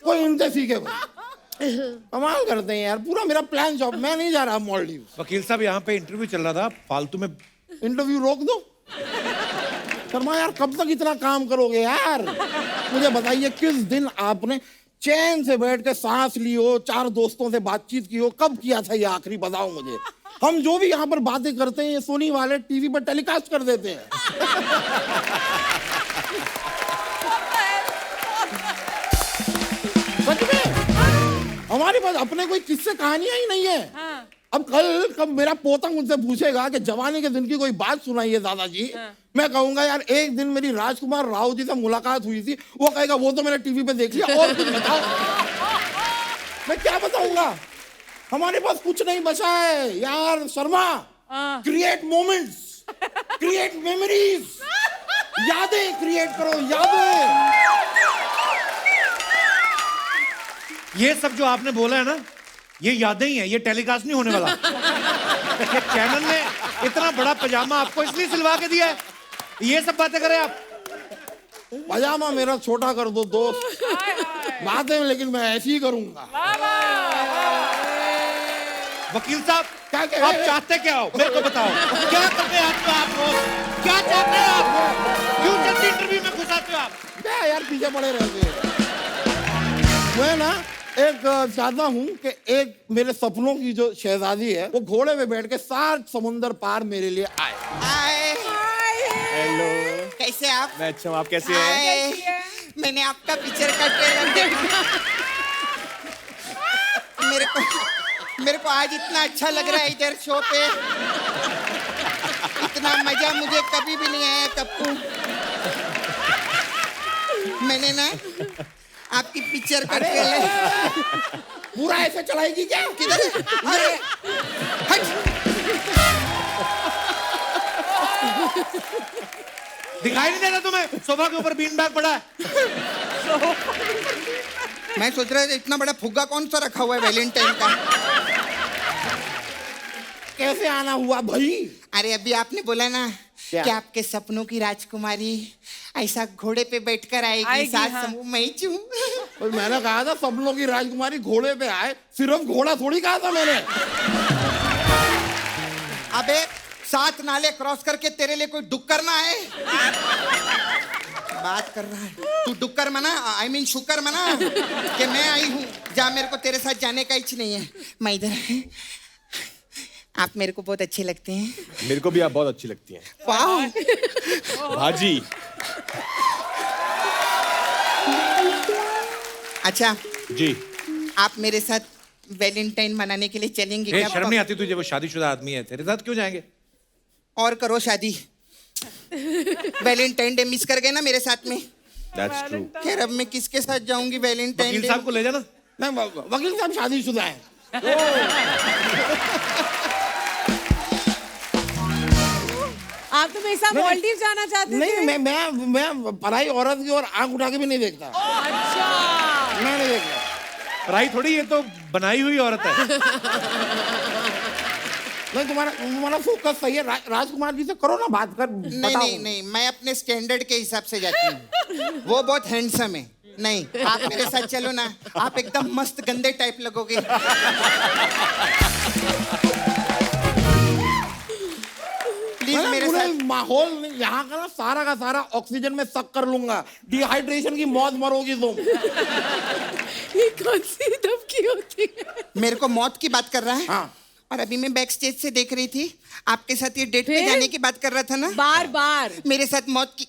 कोई इनसे सीखे भाई। कमाल करते हैं यार। पूरा मेरा प्लान जॉब, मैं नहीं जा रहा मालदीव। वकील साहब यहाँ पे इंटरव्यू चल रहा था, फालतू में इंटरव्यू रोक दो। शर्मा यार कब तक इतना काम करोगे यार? मुझे बताइए किस दिन आपने चैन से बैठ के सांस ली हो, 4 दोस्तों से बातचीत की हो? कब किया था ये आखिरी, बताओ मुझे। हम जो भी यहाँ पर बातें करते हैं ये सोनी वाले टीवी पर टेलीकास्ट कर देते हैं। सच में हमारे पास अपने कोई किस्से कहानियां ही नहीं है। अब कब मेरा पोता मुझसे पूछेगा कि जवानी के दिन की कोई बात सुनाइए दादाजी, मैं कहूंगा यार एक दिन मेरी राजकुमार राव जी से मुलाकात हुई थी। वो कहेगा वो तो मैंने टीवी पे देख लिया, और कुछ बताओ। मैं क्या बताऊंगा? हमारे पास कुछ नहीं बचा है यार Sharma. Create moments, create memories, यादें क्रिएट करो, यादें। ये सब जो आपने बोला है ना, ये यादें ही हैं, ये टेलीकास्ट नहीं होने वाला। ये चैनल ने इतना बड़ा पजामा आपको इसलिए सिलवा के दिया है, ये सब बातें करें आप। पजामा मेरा छोटा कर दो दोस्त, बातें लेकिन मैं ऐसी ही करूंगा। वकील साहब क्या कह आप रहे हैं? चाहते क्या हो? मेरे को बताओ, क्या करते हैं आप लोग? क्या चाहते हैं आप? क्यों जल्दी इंटरव्यू में घुसाते हो आप? क्या यार पीछे पड़े रहते हैं? मैं ना एक चाहता हूँ कि एक मेरे सपनों की जो शहजादी है वो घोड़े पे बैठ के 7 समुंदर पार मेरे लिए आए। हाय हेलो, कैसे आप? मैं अच्छा हूँ, आप कैसे हैं? हाय मैंने आपका पिक्चर का ट्रेलर देखा। मेरे को आज इतना अच्छा लग रहा है इधर शो पे। इतना मजा मुझे कभी भी नहीं आया कप्पू। मैंने ना आपकी पिक्चर का ट्रेलर पूरा ऐसे चलाएगी क्या? किधर? अरे हट। दिखाई नहीं देता तुम्हें? सोफा के ऊपर बीन बैग पड़ा है। मैं सोच रहा था इतना बड़ा फुग्गा कौन सा रखा हुआ है वैलेंटाइन का। कैसे आना हुआ भाई? अरे अभी आपने बोला ना क्या? कि आपके सपनों की राजकुमारी ऐसा घोड़े पे बैठकर आएगी, साथ समूह मैं ही हूँ। और मैंने कहा था सपनों की राजकुमारी घोड़े पे आए, सिर्फ घोड़ा थोड़ी कहा था मैंने। अबे 7 नाले क्रॉस करके तेरे लिए कोई डुक्कर ना आए। बात कर रहा है तू डुक्कर मना, आई मीन शुक्र मना कि मैं आई हूँ। जा, मेरे को तेरे साथ जाने का इच्छा नहीं है, मैं इधर। आप मेरे को बहुत अच्छे लगते हैं। मेरे को भी आप बहुत अच्छी लगती हैं। वाह। भाजी। अच्छा जी। आप मेरे साथ वैलेंटाइन मनाने के लिए चलेंगे ए, क्या? शर्म नहीं आती तुझे? वो शादीशुदा आदमी है, तेरे साथ क्यों जाएंगे? और करो शादी। वैलेंटाइन डे मिस कर गए ना मेरे साथ में। That's true. खैर अब मैं किसके साथ जाऊंगी वैलेंटाइन वकील डे? साहब को ले जाना। नहीं वकील साहब शादीशुदा है। आप तो मेरे साथ मालदीव जाना चाहते थे। नहीं मैं पराई औरत की और आंख उठा के भी नहीं देखता। अच्छा। मैं नहीं देखता। राई थोड़ी, ये तो बनाई हुई औरत है। नहीं तुम्हारा फोकस सही है। राजकुमार जी से करो ना बात कर। नहीं मैं अपने स्टैंडर्ड के हिसाब से जाती हूँ। वो बहुत हैंडसम है। नहीं आप मेरे साथ चलो ना, आप एकदम मस्त गंदे टाइप लगोगे। प्लीज मेरे साथ। माहौल यहाँ का ना सारा ऑक्सीजन में सक कर लूंगा। डिहाइड्रेशन की मौत मरोगी तुम। ये कौन सी धमकी होती है? मेरे को मौत की बात कर रहा है। हाँ। और अभी मैं बैक स्टेज से देख रही थी, आपके साथ ये डेट पे फिर? जाने की बात कर रहा था ना। बार बार मेरे साथ मौत की।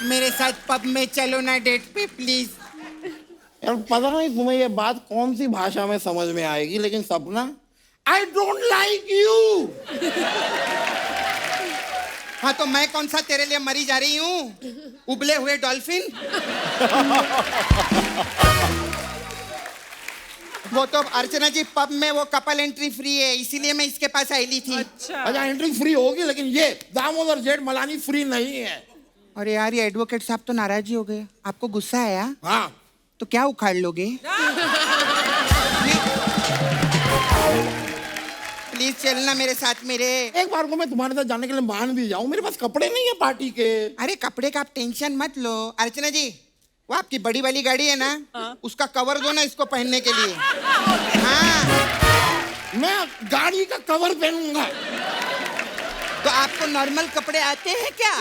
मेरे साथ पब में चलो ना डेट पे प्लीज। यार पता नहीं तुम्हें ये बात कौन सी भाषा में समझ में आएगी, लेकिन सपना आई डोंट लाइक यू। हाँ तो मैं कौन सा तेरे लिए मरी जा रही हूँ, उबले हुए डॉल्फिन। वो तो अर्चना जी पब में वो कपल एंट्री फ्री है, इसीलिए मैं इसके पास आई थी। अच्छा एंट्री फ्री होगी, लेकिन ये दामोदर जेठ मलानी फ्री नहीं है। अरे यार ये एडवोकेट साहब तो नाराज ही हो गए। आपको गुस्सा आया? हाँ तो क्या उखाड़ लोगे? प्लीज चलना मेरे साथ मेरे। एक बार को मैं तुम्हारे साथ जाने के लिए मान भी जाऊं, मेरे पास कपड़े नहीं है पार्टी के। अरे कपड़े का आप टेंशन मत लो। अर्चना जी वो आपकी बड़ी वाली गाड़ी है ना, उसका कवर दो ना इसको पहनने के लिए। हाँ मैं गाड़ी का कवर पहनूंगा। तो आपको नॉर्मल कपड़े आते हैं क्या?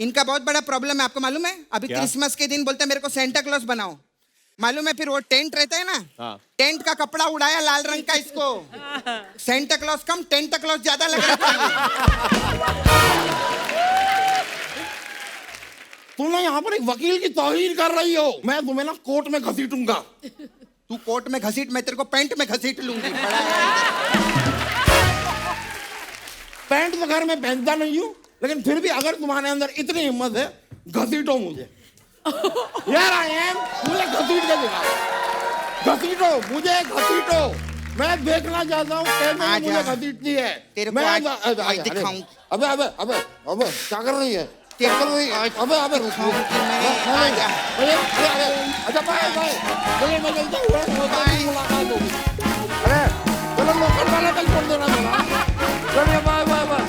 इनका बहुत बड़ा प्रॉब्लम है, आपको मालूम है? अभी क्रिसमस के दिन बोलते हैं मेरे को सेंटा क्लॉज बनाओ, मालूम है? फिर वो टेंट रहता है ना, हाँ। टेंट का कपड़ा उड़ाया लाल रंग का, इसको सेंटा क्लॉज कम टेंट क्लॉज ज्यादा लग रहा है। तुम ना यहाँ पर एक वकील की तौहीन कर रही हो। मैं तुम्हें ना कोर्ट में घसीटूंगा। तू कोर्ट में घसीट, मैं तेरे को पैंट में घसीट लूंगी। बड़ा है। पैंट तो घर में पहनता नहीं हूँ, लेकिन फिर भी अगर तुम्हारे अंदर इतनी हिम्मत है, घसीटो मुझे। यार आई एम, मुझे घसीट के दिखाओ। घसीटो मुझे, घसीटो। मैं देखना चाहता हूँ कैसे मुझे घसीटती है। तेरे को मैं आज दिखाऊं। अबे अबे अबे अबे क्या कर रही है? तेरे को अबे अबे रुक। अच्छा बाय बाय। चलो मैं चलता हूँ, मुलाकात होगी। अरे चलो लोकल वाला कल छोड़ देना मेरा। चलिए बाय बाय बाय।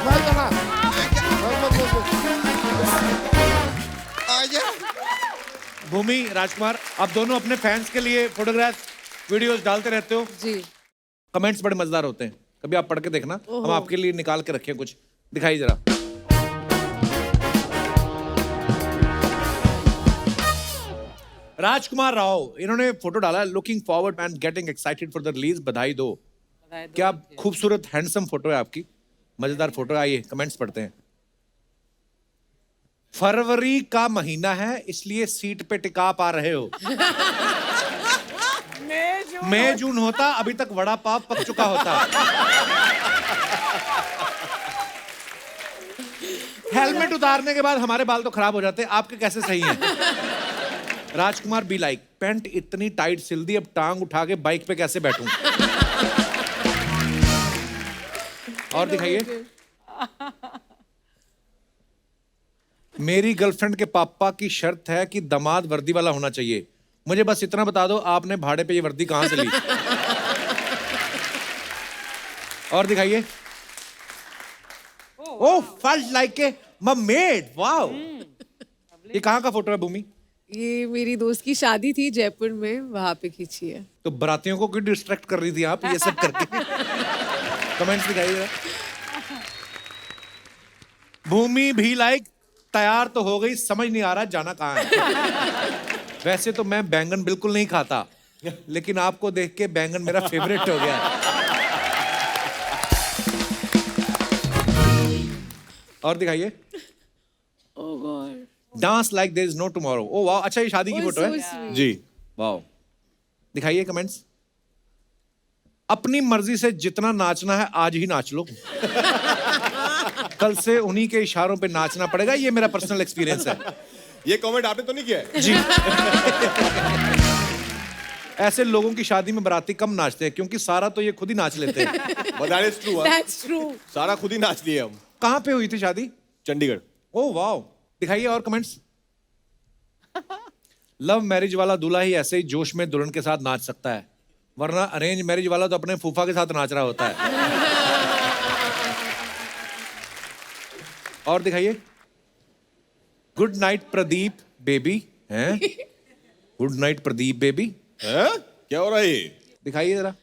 मैं चला। आजा। भूमि, राजकुमार, आप दोनों अपने फैंस के लिए फोटोग्राफ वीडियोस डालते रहते हो। जी। कमेंट्स बड़े मजेदार होते हैं, कभी आप पढ़ के देखना। हम आपके लिए निकाल के रखे हैं कुछ, दिखाइए जरा। राजकुमार राव, इन्होंने फोटो डाला, looking forward and getting excited for the release, बधाई दो। क्या खूबसूरत हैंडसम फोटो है आपकी, मजेदार फोटो। आइए कमेंट्स पढ़ते हैं। फरवरी का महीना है इसलिए सीट पे टिका पा रहे हो। मई जून होता अभी तक वड़ा पाव पक चुका होता। हेलमेट उतारने के बाद हमारे बाल तो खराब हो जाते, आपके कैसे सही हैं? राजकुमार बी लाइक, पैंट इतनी टाइट सिल दी, अब टांग उठा के बाइक पे कैसे बैठूं? और दिखाइए। मेरी गर्लफ्रेंड के पापा की शर्त है कि दामाद वर्दी वाला होना चाहिए। मुझे बस इतना बता दो, आपने भाड़े पे ये वर्दी कहां से ली? और दिखाइए। Oh felt like a mermaid, wow. ये कहां का फोटो है भूमि? ये मेरी दोस्त की शादी थी जयपुर में, वहां पे खींची है। तो बरातियों को क्यों डिस्ट्रैक्ट कर रही थी आप ये सब करके? कमेंट्स दिखाइए। भूमि भी लाइक, तैयार तो हो गई, समझ नहीं आ रहा जाना कहाँ है। वैसे तो मैं बैंगन बिल्कुल नहीं खाता, लेकिन आपको देख के बैंगन मेरा फेवरेट हो गया। और दिखाइए। Oh God. Dance like there is no tomorrow. Oh वाह, अच्छा ये शादी की Oh, फोटो so है। sweet. जी वाह, दिखाइए कमेंट्स। अपनी मर्जी से जितना नाचना है आज ही नाच लो। कल से उन्हीं के इशारों पे नाचना पड़ेगा, ये मेरा पर्सनल एक्सपीरियंस है। ये कमेंट आपने तो नहीं किया है? जी। ऐसे लोगों की शादी में बाराती कम नाचते हैं, क्योंकि सारा तो ये खुद ही नाच लेते हैं। But that is true, हाँ? That's true. सारा खुद ही नाच लिए हम। कहाँ पे हुई थी शादी? चंडीगढ़। ओ वाह, दिखाइए और कमेंट्स। लव मैरिज वाला दूल्हा ही ऐसे ही जोश में दुल्हन के साथ नाच सकता है, वरना अरेंज मैरिज वाला तो अपने फूफा के साथ नाच रहा होता है। और दिखाइए। Good night Pradeep baby. हैं? Good night Pradeep baby. हैं? क्या हो रहा है ये? दिखाइए जरा।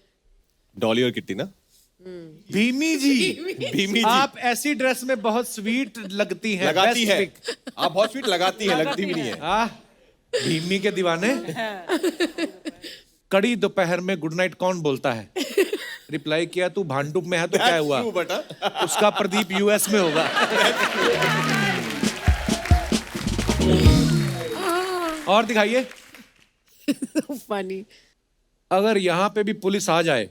डॉली और किट्टी ना? भीमी जी, भीमी जी। आप ऐसी ड्रेस में बहुत स्वीट लगती हैं। लगाती Best है। pick। आप बहुत स्वीट लगाती है, लगती भी नहीं है। आह, भीमी के दीवाने। कड़ी दोपहर में गुड नाइट कौन बोलता है? रिप्लाई किया, तू भांडुप में है तो क्या हुआ? True, बेटा। उसका प्रदीप यूएस में होगा। और दिखाइए। So funny. अगर यहाँ पे भी पुलिस आ जाए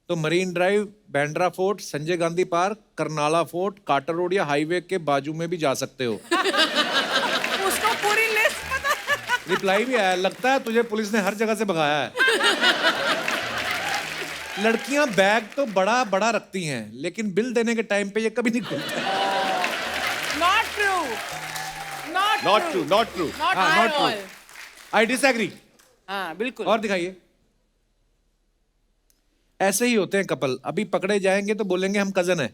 तो Marine Drive, Bandra Fort, Sanjay Gandhi Park, Karnala Fort, Carter Road या हाईवे के बाजू में भी जा सकते हो। उसको पूरी लिस्ट पता है। रिप्लाई भी आया, लगता है तुझे पुलिस ने हर जगह से भगाया है। लड़कियां बैग तो बड़ा बड़ा रखती हैं, लेकिन बिल देने के टाइम पे ये कभी नहीं खुलता। Not true. Not Not true. true, not true. Not हाँ, at not true. all. I disagree. हाँ, बिल्कुल। और दिखाइए। ऐसे ही होते हैं कपल, अभी पकड़े जाएंगे तो बोलेंगे हम कजन हैं।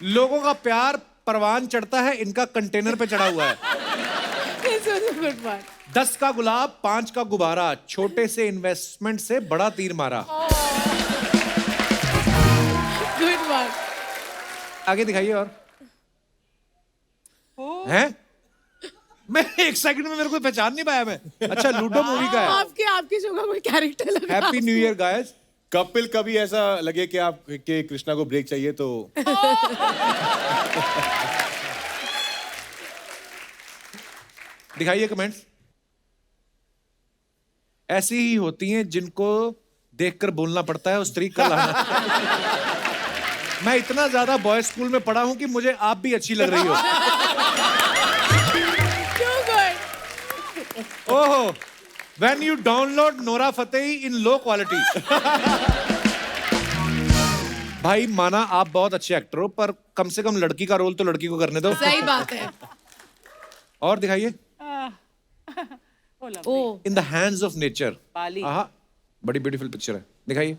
लोगों का प्यार परवान चढ़ता है, इनका कंटेनर पे चढ़ा हुआ है। This was a good one. 10 का गुलाब, 5 का गुब्बारा, छोटे से इन्वेस्टमेंट से बड़ा तीर मारा। Good one. आगे दिखाइए। और हैं? मैं एक सेकंड में मेरे को पहचान नहीं पाया मैं। अच्छा, लूडो मूवी का है। आपके शो का कोई कैरेक्टर लगा। Happy new year guys. Kapil, कभी ऐसा लगे कि आप के कृष्णा को ब्रेक चाहिए तो दिखाइए कमेंट्स। ऐसी ही होती हैं जिनको देखकर बोलना पड़ता है, उस तरीके का लाना। मैं इतना ज्यादा बॉय स्कूल में पढ़ा हूं कि मुझे आप भी अच्छी लग रही हो। Too good. ओहो, when you download Nora Fatehi in low quality। भाई माना आप बहुत अच्छे एक्टर हो, पर कम से कम लड़की का रोल तो लड़की को करने दो। सही बात है। और दिखाइए। Oh, in the hands of nature. Pali. आहा, बड़ी ब्यूटीफुल पिक्चर है। दिखाइए।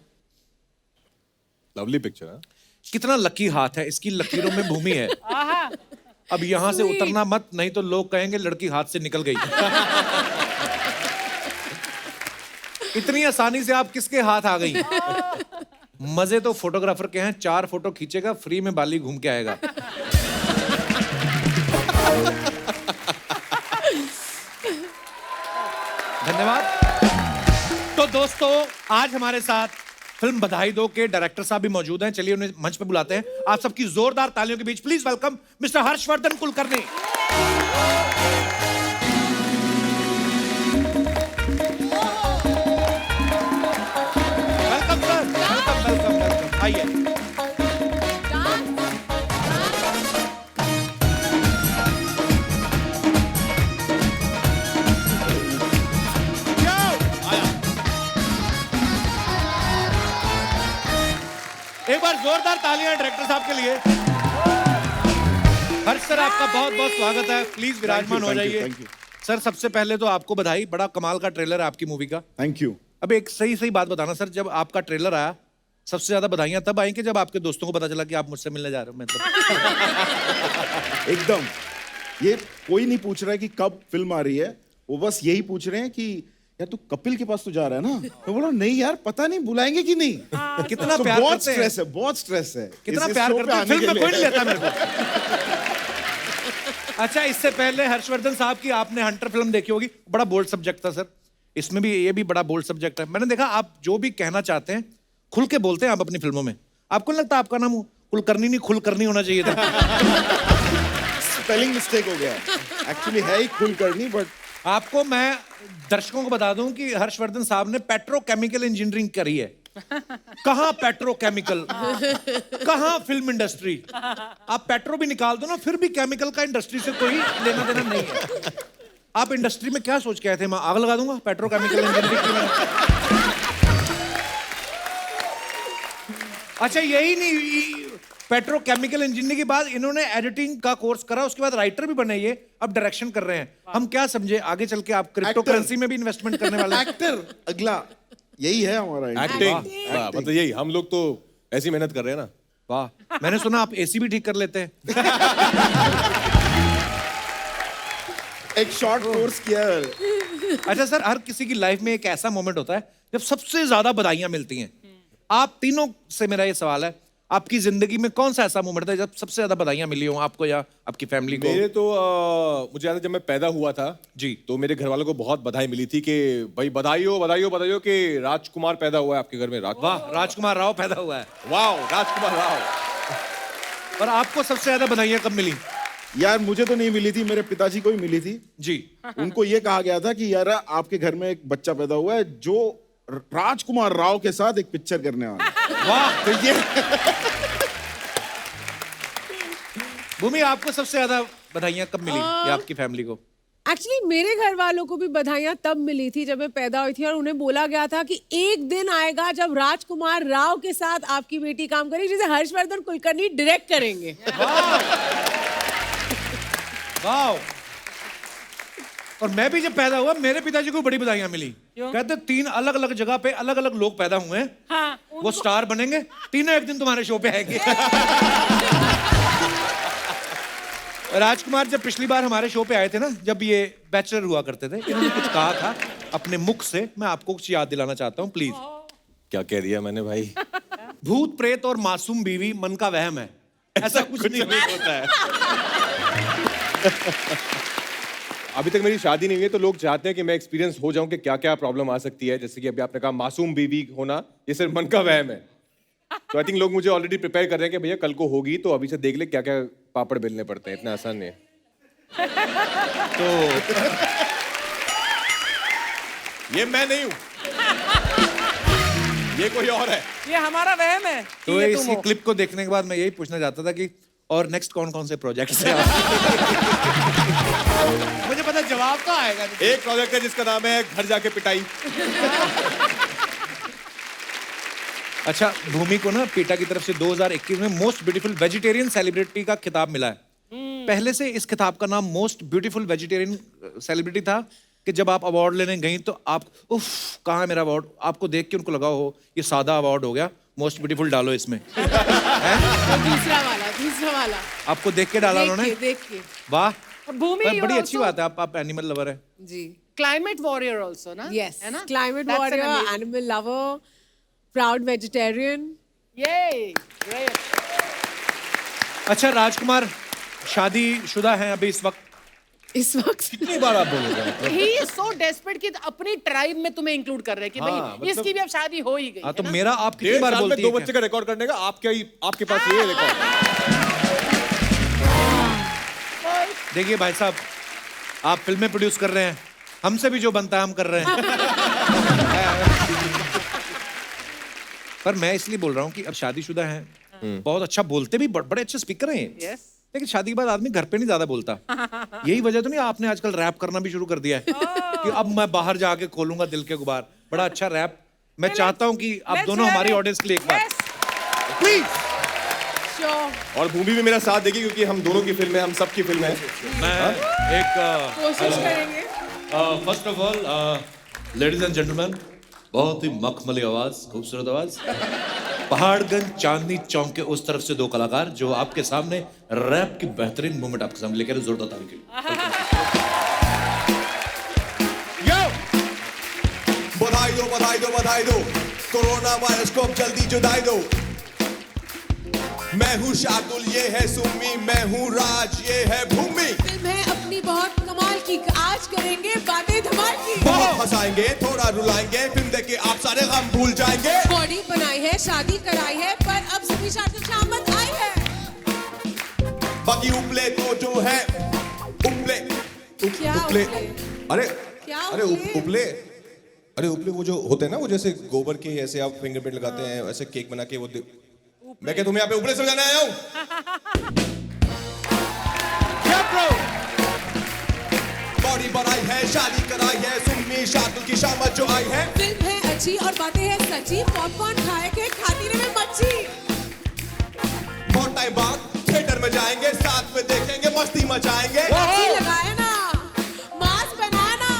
लवली पिक्चर है। कितना लकी हाथ है, इसकी लकीरों में भूमि है। अब यहां से उतरना मत, नहीं तो लोग कहेंगे लड़की हाथ से निकल गई। इतनी आसानी से आप किसके हाथ आ गई? मजे तो फोटोग्राफर के हैं, 4 फोटो खींचेगा, फ्री में बाली घूम के आएगा। धन्यवाद। तो दोस्तों, आज हमारे साथ फिल्म बधाई दो के डायरेक्टर साहब भी मौजूद हैं। चलिए उन्हें मंच पे बुलाते हैं। आप सबकी जोरदार तालियों के बीच please welcome mister Harshvardhan Kulkarni. Welcome sir, welcome welcome welcome. आइए। एक बार जोरदार तालियां डायरेक्टर साहब के लिए। हर्ष सर, आपका बहुत बहुत स्वागत है। प्लीज विराजमान हो जाइए। सर, सबसे पहले तो आपको बधाई, बड़ा कमाल का ट्रेलर है आपकी मूवी का। Thank you. अब एक सही सही बात बताना सर, जब आपका ट्रेलर आया सबसे ज्यादा बधाइयां तब आई कि जब आपके दोस्तों को पता चला कि आप मुझसे मिलने जा रहे हो। मतलब एकदम, ये कोई नहीं पूछ रहा है कि कब फिल्म आ रही है, वो बस यही पूछ रहे हैं कि यार तू कपिल के पास तो जा रहा है ना? मैं बोला नहीं यार, पता नहीं बुलाएंगे कि नहीं। कितना तो प्यार बहुत करते हैं, स्ट्रेस है, बहुत स्ट्रेस है। कितना इस प्यार show पे करते हैं, आने फिल्म के में कोई लिए। नहीं लेता मेरे को। अच्छा, इससे पहले हर्षवर्धन साहब की आपने हंटर फिल्म देखी होगी, बड़ा बोल्ड सब्जेक्ट था सर, इसमें भी ये भी बड़ा बोल्ड सब्जेक्ट है। मैंने देखा आप जो भी कहना चाहते हैं खुल के बोलते हैं आप अपनी फिल्मों में। आपको नहीं लगता आपका नाम कुलकर्णी नहीं खुलकर्णी होना चाहिए था? स्पेलिंग मिस्टेक हो गया, एक्चुअली है ही कुलकर्णी, बट आपको मैं दर्शकों को बता दूं कि हर्षवर्धन साहब ने पेट्रोकेमिकल इंजीनियरिंग करी है। कहाँ पेट्रोकेमिकल, कहाँ फिल्म इंडस्ट्री? आप पेट्रो भी निकाल दो ना, फिर भी केमिकल का इंडस्ट्री से कोई लेना देना नहीं है। आप इंडस्ट्री में क्या सोच के आए थे? मैं आग लगा दूंगा पेट्रोकेमिकल इंजीनियरिंग की मैंने। अच्छा, यही नहीं, पेट्रोकेमिकल इंजीनियरिंग के बाद इन्होंने एडिटिंग का कोर्स करा, उसके बाद राइटर भी बने, ये अब डायरेक्शन कर रहे हैं। हम क्या समझे आगे चल के आप क्रिप्टो करेंसी में भी इन्वेस्टमेंट करने वाले हैं? एक्टर अगला यही है हमारा एक्टिंग, मतलब यही हम लोग तो ऐसी मेहनत कर रहे हैं ना। वाह, मैंने सुना आप एसी भी ठीक कर लेते हैं। एक शॉर्ट कोर्स किया है। अच्छा सर, हर किसी की लाइफ में एक ऐसा मोमेंट होता है जब सबसे ज्यादा बधाइयां मिलती हैं। आप तीनों से मेरा ये सवाल है, आपकी जिंदगी में कौन सा ऐसा मोमेंट था जब सबसे ज्यादा बधाइयां मिली हो आपको या आपकी फैमिली को? मेरे तो मुझे याद है जब मैं पैदा हुआ था जी, तो मेरे घर वालों को बहुत बधाई मिली थी कि भाई बधाई हो बधाई हो बधाई हो कि राजकुमार पैदा हुआ है आपके घर में। वाह, राजकुमार राव पैदा हुआ है। वाह, राजकुमार राव। और आपको सबसे ज्यादा बधाइयां कब मिली? यार मुझे तो नहीं मिली थी, मेरे पिताजी को ही मिली थी। जी, उनको ये कहा गया था कि यार आपके घर में एक बच्चा पैदा हुआ है जो राजकुमार राव के साथ एक पिक्चर करने वाला है। वाह। तो ये भूमि, आपको सबसे ज्यादा बधाइयां कब मिली या आपकी फैमिली को? एक्चुअली मेरे घर वालों को भी बधाइयां तब मिली थी जब मैं पैदा हुई थी, और उन्हें बोला गया था कि एक दिन आएगा जब राजकुमार राव के साथ आपकी बेटी काम करेगी, जिसे हर्षवर्धन कुलकर्णी डायरेक्ट करेंगे। वाह। और मैं भी जब पैदा हुआ मेरे पिताजी को बड़ी बधाइयां मिली। कहते 3 अलग अलग जगह पे अलग अलग लोग पैदा हुए हैं, हाँ, वो स्टार बनेंगे, तीनों एक दिन तुम्हारे शो पे आएंगे। राजकुमार जब पिछली बार हमारे शो पे आए थे ना, जब ये बैचलर हुआ करते थे, इन्होंने कुछ कहा था अपने मुख से, मैं आपको कुछ याद दिलाना चाहता हूँ प्लीज। क्या कह दिया मैंने भाई? भूत प्रेत और मासूम बीवी मन का वहम है, ऐसा कुछ नहीं होता है। अभी तक मेरी शादी नहीं हुई है तो लोग चाहते हैं कि मैं एक्सपीरियंस हो जाऊं कि क्या क्या प्रॉब्लम आ सकती है। जैसे कि अभी आपने कहा मासूम बीवी होना, ये सिर्फ मन का वहम है। तो आई थिंक लोग मुझे ऑलरेडी प्रिपेयर कर रहे हैं कि भैया कल को होगी तो अभी से देख ले क्या क्या पापड़ बेलने पड़ते हैं, इतना आसान नहीं है। तो ये मैं नहीं हूं, ये कोई और है। ये हमारा वहम है कि तो ये तुम इसी हो। क्लिप को देखने के बाद मैं यही पूछना चाहता था कि और नेक्स्ट कौन कौन से प्रोजेक्ट्स हैं? मुझे पता जवाब तो आएगा नहीं। एक प्रोजेक्ट है जिसका नाम है घर जाके पिटाई। अच्छा, भूमि को ना पीटा की तरफ से 2021 में मोस्ट ब्यूटीफुल वेजिटेरियन सेलिब्रिटी का खिताब मिला है। पहले से इस खिताब का नाम मोस्ट ब्यूटीफुल वेजिटेरियन सेलिब्रिटी था कि जब आप अवार्ड लेने गई तो आप उफ कहाँ है मेरा अवार्ड, आपको देख के उनको लगा हो ये सादा अवार्ड हो गया, मोस्ट ब्यूटीफुल डालो इसमें। दूसरा वाला आपको देख के डाला उन्होंने? देख के वाह, भूमि, पर you बड़ी are अच्छी also बात है, आप एनिमल लवर है। जी। क्लाइमेट वॉरियर ऑल्सो ना? यस, है ना? Climate That's an warrior, amazing- animal lover, proud vegetarian. Yay! Great. अच्छा राजकुमार, शादीशुदा हैं अभी इस वक्त? इस वक्त कितनी बार आप बोलोगे? He is so desperate कि अपनी ट्राइब में तुम्हें इंक्लूड कर रहे हैं कि हाँ, भाई मतलब- इसकी भी अब शादी हो ही गई हाँ, है तो ना? मेरा आप कितनी 1.5 बार साल में बोलती 2 है बच्चे का रिकॉर्ड करने का आपके पास ये रिकॉर्ड। देखिए भाई साहब, आप फिल्में प्रोड्यूस कर रहे हैं, हमसे भी जो बनता है हम कर रहे हैं। पर मैं इसलिए बोल रहा हूँ कि अब शादीशुदा हैं, बहुत अच्छा बोलते भी, बड़े अच्छे स्पीकर हैं ये। Yes. लेकिन शादी के बाद आदमी घर पे नहीं ज्यादा बोलता। यही वजह तो नहीं आपने आजकल रैप करना भी शुरू कर दिया है कि अब मैं बाहर जाके खोलूंगा दिल के गुबार। बड़ा अच्छा रैप, मैं चाहता हूँ कि आप Let's दोनों hear हमारी it. ऑडियंस के लिए एक बार Yes. प्लीज। और भूमि भी मेरा साथ देगी क्योंकि हम दोनों की फिल्म है, हम सबकी फिल्म है। मैं एक कोशिश करेंगे। First of all ladies and gentleman, बहुत ही मखमली आवाज, खूबसूरत आवाज, पहाड़गंज चांदनी चौक के उस तरफ से 2 कलाकार जो आपके सामने रैप की बेहतरीन मूवमेंट आपके सामने लेकर जोरदार ताली के लिए। बधाई दो कोरोना वायरस को अब जल्दी जुदाई दो। मैं हूँ शार्दुल, ये है सुम्मी, मैं हूँ राज, ये है भूमि। फिल्म है अपनी बहुत कमाल की, आज करेंगे बातें धमाल की। बहुत हंसाएंगे, थोड़ा रुलाएंगे, फिल्म देख के आप सारे गम भूल जाएंगे। बॉडी बनाई है, शादी कराई है, पर अब सभी शादी शामत आई है। बाकी उपले तो जो है उपले क्या उपले उपले? अरे क्या अरे उपले? उपले अरे उपले वो जो होते हैं ना, वो जैसे गोबर के ऐसे आप फिंगरप्रिंट लगाते हैं, ऐसे केक बना के वो मैं क्या तुम्हें यहाँ पे उपले समझाने आया हूँ? क्या ब्रो? बॉडी बनाई है, शादी कराई है, सुम्मी शार्दुल की शामत जो आई है। फिल्म है अच्छी और बातें हैं सच्ची, पॉपकॉर्न खाए के खाती रहे मच्छी। बहुत टाइम बाद थिएटर में जाएंगे, साथ में देखेंगे, मस्ती मचाएंगे। टैक्सी लगाए ना, मास्क पहनाए ना।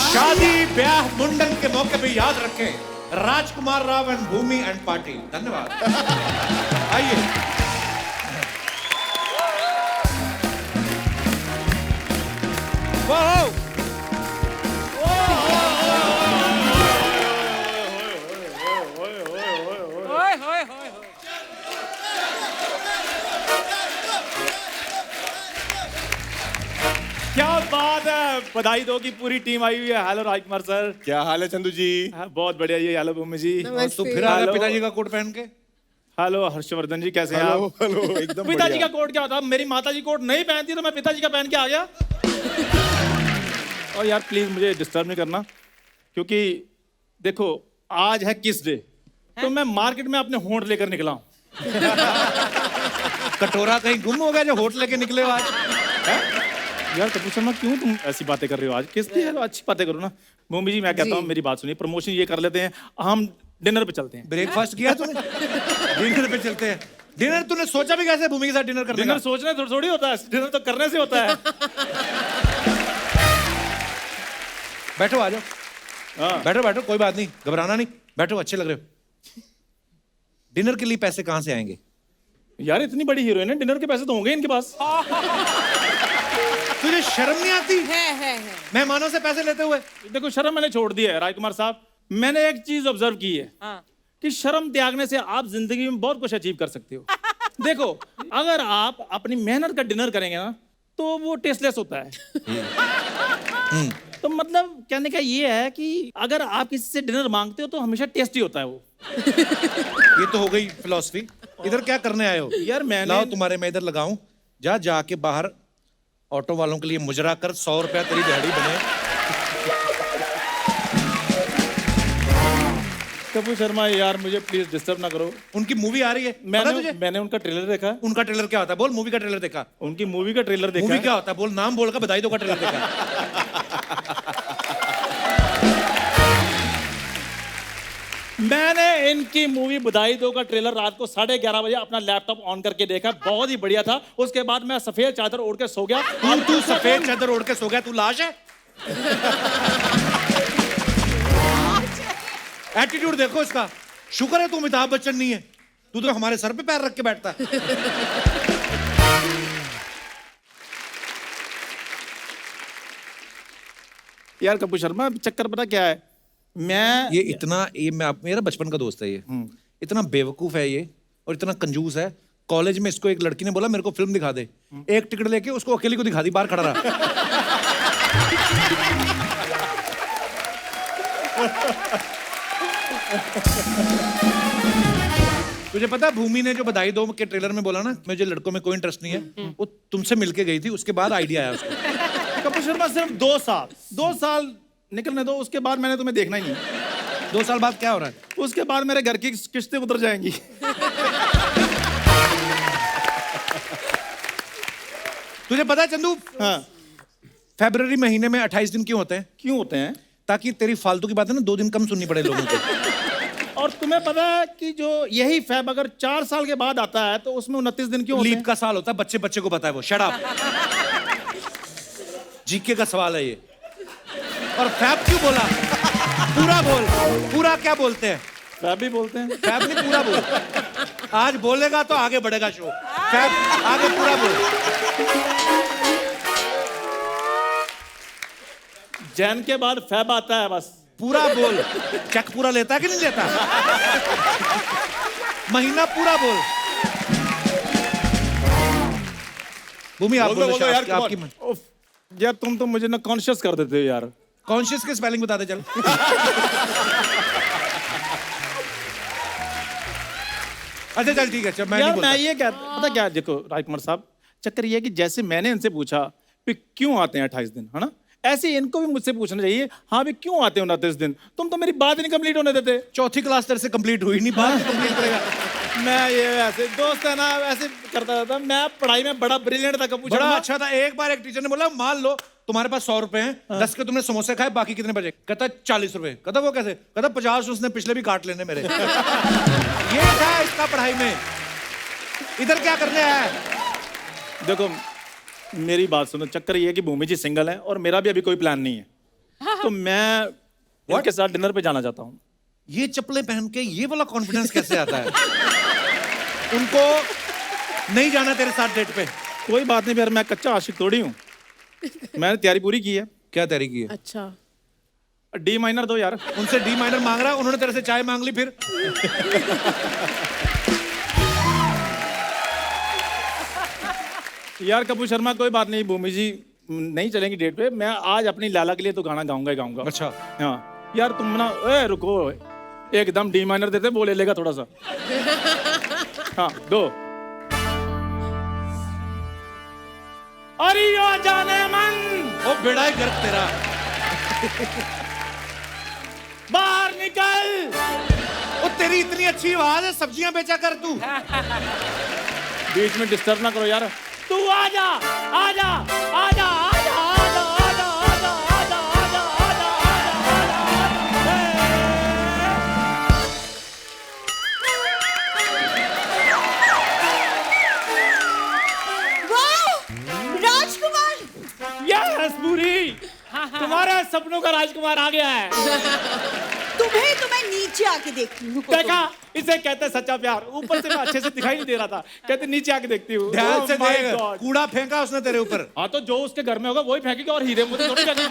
शादी ब्याह मुंडन के मौके पे याद रखें, Rajkummar Rao and Bhumi and party. धन्यवाद। आइए। वाह! क्या बात है, बधाई दो की पूरी टीम आई हुई है। हेलो राजकुमार सर। क्या हाल है चंदू जी? हाँ, बहुत बढ़िया। ये हेलो भूमि जी। और तू फिर आ गया हेलो। पिताजी का कोट पहन के। हेलो हर्षवर्धन जी, कैसे हैं आप? हेलो एकदम पिताजी का कोट क्या होता है? मेरी माता जी कोट नहीं पहनती तो मैं पिताजी का पहन के आ गया। और यार प्लीज मुझे डिस्टर्ब नहीं करना, क्योंकि देखो आज है किस डे, तो मैं मार्केट में अपने होंठ लेकर निकला हूँ। कटोरा कहीं गुम हो गया जो होठ लेके निकले हो आज? यार कपूर शर्मा, क्यों तुम ऐसी बातें कर रहे हो आज? किस लिए? अच्छी बातें करो ना। भूमि जी, मैं कहता हूँ मेरी बात सुनिए, प्रमोशन ये कर लेते हैं, हम डिनर पे चलते हैं। ब्रेकफास्ट किया तूने? डिनर पे चलते हैं। डिनर तूने सोचा भी कैसे भूमि के साथ डिनर करने डिनर का? सोचने थोड़ी होता है, डिनर तो करने से होता है। बैठो, आ जाओ। हाँ। बैठो बैठो, कोई बात नहीं, घबराना नहीं, बैठो, अच्छे लग रहे हो। डिनर के लिए पैसे कहाँ से आएंगे? यार इतनी बड़ी हीरोइन है, डिनर के पैसे तो होंगे इनके पास। तुझे शर्म नहीं आती है। मेहमानों से पैसे लेते हुए? देखो शर्म मैंने छोड़ दी है राजकुमार साहब। मैंने एक चीज ऑब्जर्व की है कि शर्म त्यागने से आप जिंदगी में बहुत कुछ अचीव कर सकते हो। देखो अगर आप अपनी मेहनत का डिनर करेंगे ना, तो वो टेस्टलेस होता है। तो मतलब कहने का ये है कि अगर आप किसी से डिनर मांगते हो तो हमेशा टेस्टी होता है वो। ये तो हो गई फिलॉसफी। इधर क्या करने आए हो? यार मैंने लाओ तुम्हारे मैं इधर लगाऊं। जा जाके बाहर ऑटो वालों के लिए मुजरा कर, 100 रुपया तेरी दिहाड़ी बने। कपूर शर्मा यार मुझे प्लीज डिस्टर्ब ना करो। उनकी मूवी आ रही है, पता तुझे? मैंने उनका ट्रेलर देखा। उनका ट्रेलर क्या होता है? बोल। मूवी का ट्रेलर देखा? उनकी मूवी का ट्रेलर देखा। मूवी क्या होता है? बोल, नाम बोल का बधाई दो का ट्रेलर देखा? मैंने इनकी मूवी बधाई दो का ट्रेलर रात को 11:30 बजे अपना लैपटॉप ऑन करके देखा, बहुत ही बढ़िया था। उसके बाद मैं सफेद चादर ओढ़ के सो गया। तू सफेद चादर ओढ़ के सो गया? तू लाश है? एटीट्यूड देखो इसका। शुक्र है तू अमिताभ बच्चन नहीं है, तू तो हमारे सर पे पैर रख के बैठता है। यार कपूर शर्मा चक्कर पता क्या है, ये मेरा बचपन का दोस्त है। ये इतना बेवकूफ है ये, और इतना कंजूस है। कॉलेज में इसको एक लड़की ने बोला मेरे को फिल्म दिखा दे। एक टिकट लेके उसको अकेले को दिखा दी, बाहर खड़ा रहा। तुझे पता भूमि ने जो बधाई दो के ट्रेलर में बोला ना, मुझे लड़कों में कोई इंटरेस्ट नहीं है, वो तुमसे मिलके गई थी, उसके बाद आइडिया आया उसको। कपूर शर्मा सिर्फ 2 साल निकलने दो, उसके बाद मैंने तुम्हें देखना ही नहीं। 2 साल बाद क्या हो रहा है? उसके बाद मेरे घर की किस्तें उतर जाएंगी। तुझे पता है चंदू, हाँ। फरवरी महीने में 28 दिन क्यों होते हैं? क्यों होते हैं? ताकि तेरी फालतू की बातें ना 2 दिन कम सुननी पड़े लोगों को। और तुम्हें पता है कि जो यही फैब अगर 4 साल के बाद आता है तो उसमें 29 दिन क्यों होते लीप हैं? का साल होता है, बच्चे बच्चे को पता है वो। Shut up. जीके का सवाल है ये। और फैब क्यों बोला? पूरा बोल। पूरा क्या बोलते हैं? फैब भी बोलते हैं। फैब नहीं, पूरा बोल। आज बोलेगा तो आगे बढ़ेगा शो। फैब आगे पूरा बोल। जैन के बाद फैब आता है बस। पूरा बोल। चेक पूरा लेता कि नहीं लेता? महीना पूरा बोल। भूमि आप बोल दो, बोलो, यार, आपकी- come on। आपकी मन। उफ, यार तुम तो मुझे ना कॉन्शियस कर देते हो यार। कॉन्शियस की स्पेलिंग बता दे चल। अच्छा चल ठीक है, चल मैं नहीं यार बोलता। मैं ये क्या पता क्या, देखो राजकुमार साहब, चक्कर ये है कि जैसे मैंने इनसे पूछा कि क्यों आते हैं 28 दिन, है ना, ऐसे इनको भी मुझसे पूछना चाहिए, हाँ भी क्यों आते हो 29 दिन। तुम तो मेरी बात ही नहीं कंप्लीट होने देते। चौथी क्लास तेरे से कंप्लीट हुई नहीं, बात कंप्लीट करेगा। मैं ये ऐसे दोस्त है ना, ऐसे करता था। मैं पढ़ाई में बड़ा ब्रिलियंट था, कपूर बड़ा शर्मा। अच्छा था। एक बार एक टीचर ने बोला, मान लो तुम्हारे पास 100 रुपए हैं, 10 के तुमने समोसे खाए, बाकी कितने बचे? कहता 40 रुपए। कहता वो कैसे? कहता 50 उसने पिछले भी काट लेने मेरे। ये था इसका पढ़ाई में। इधर क्या करने आया है? देखो मेरी बात सुनो, चक्कर ये है कि भूमि जी सिंगल है और मेरा भी अभी कोई प्लान नहीं है, तो मैं उनके साथ डिनर पे जाना चाहता हूँ। ये चप्पलें पहन के ये वाला कॉन्फिडेंस कैसे आता है? उनको नहीं जाना तेरे साथ डेट पे? कोई बात नहीं यार, मैं कच्चा आशिक थोड़ी हूँ, मैंने तैयारी पूरी की है। क्या तैयारी की है? अच्छा, डी माइनर दो यार। उनसे डी माइनर मांग रहा है, उन्होंने तेरे से चाय मांग ली फिर। यार कपूर शर्मा कोई बात नहीं, भूमि जी नहीं चलेंगी डेट पे, मैं आज अपनी लाला के लिए तो गाना गाऊंगा ही गाऊंगा। अच्छा हाँ यार तुम ना, ए रुको, एकदम डी माइनर देते, वो ले लेगा थोड़ा सा। हाँ दो। अरे यो जाने मन, ओ बेड़ा ही गर्क तेरा। बाहर निकल। ओ तेरी इतनी अच्छी आवाज है, सब्जियां बेचा कर तू। बीच में डिस्टर्ब ना करो यार। तू आजा आजा आजा आजा आजा आजा आजा आजा आजा आजा राजकुमार, यस पूरी, तुम्हारे सपनों का राजकुमार आ गया है। तुम्हें तो मैं नीचे आके देखती हूँ। देखा, इसे कहते हैं सच्चा प्यार। ऊपर से मैं अच्छे से दिखाई नहीं दे रहा था, कहते नीचे आके देखती हूँ। ध्यान से Oh my देख, God। कूड़ा फेंका उसने तेरे ऊपर। हाँ तो जो उसके घर में होगा वही फेंकेगी, और हीरे मुझे थोड़ी फेंकेगी।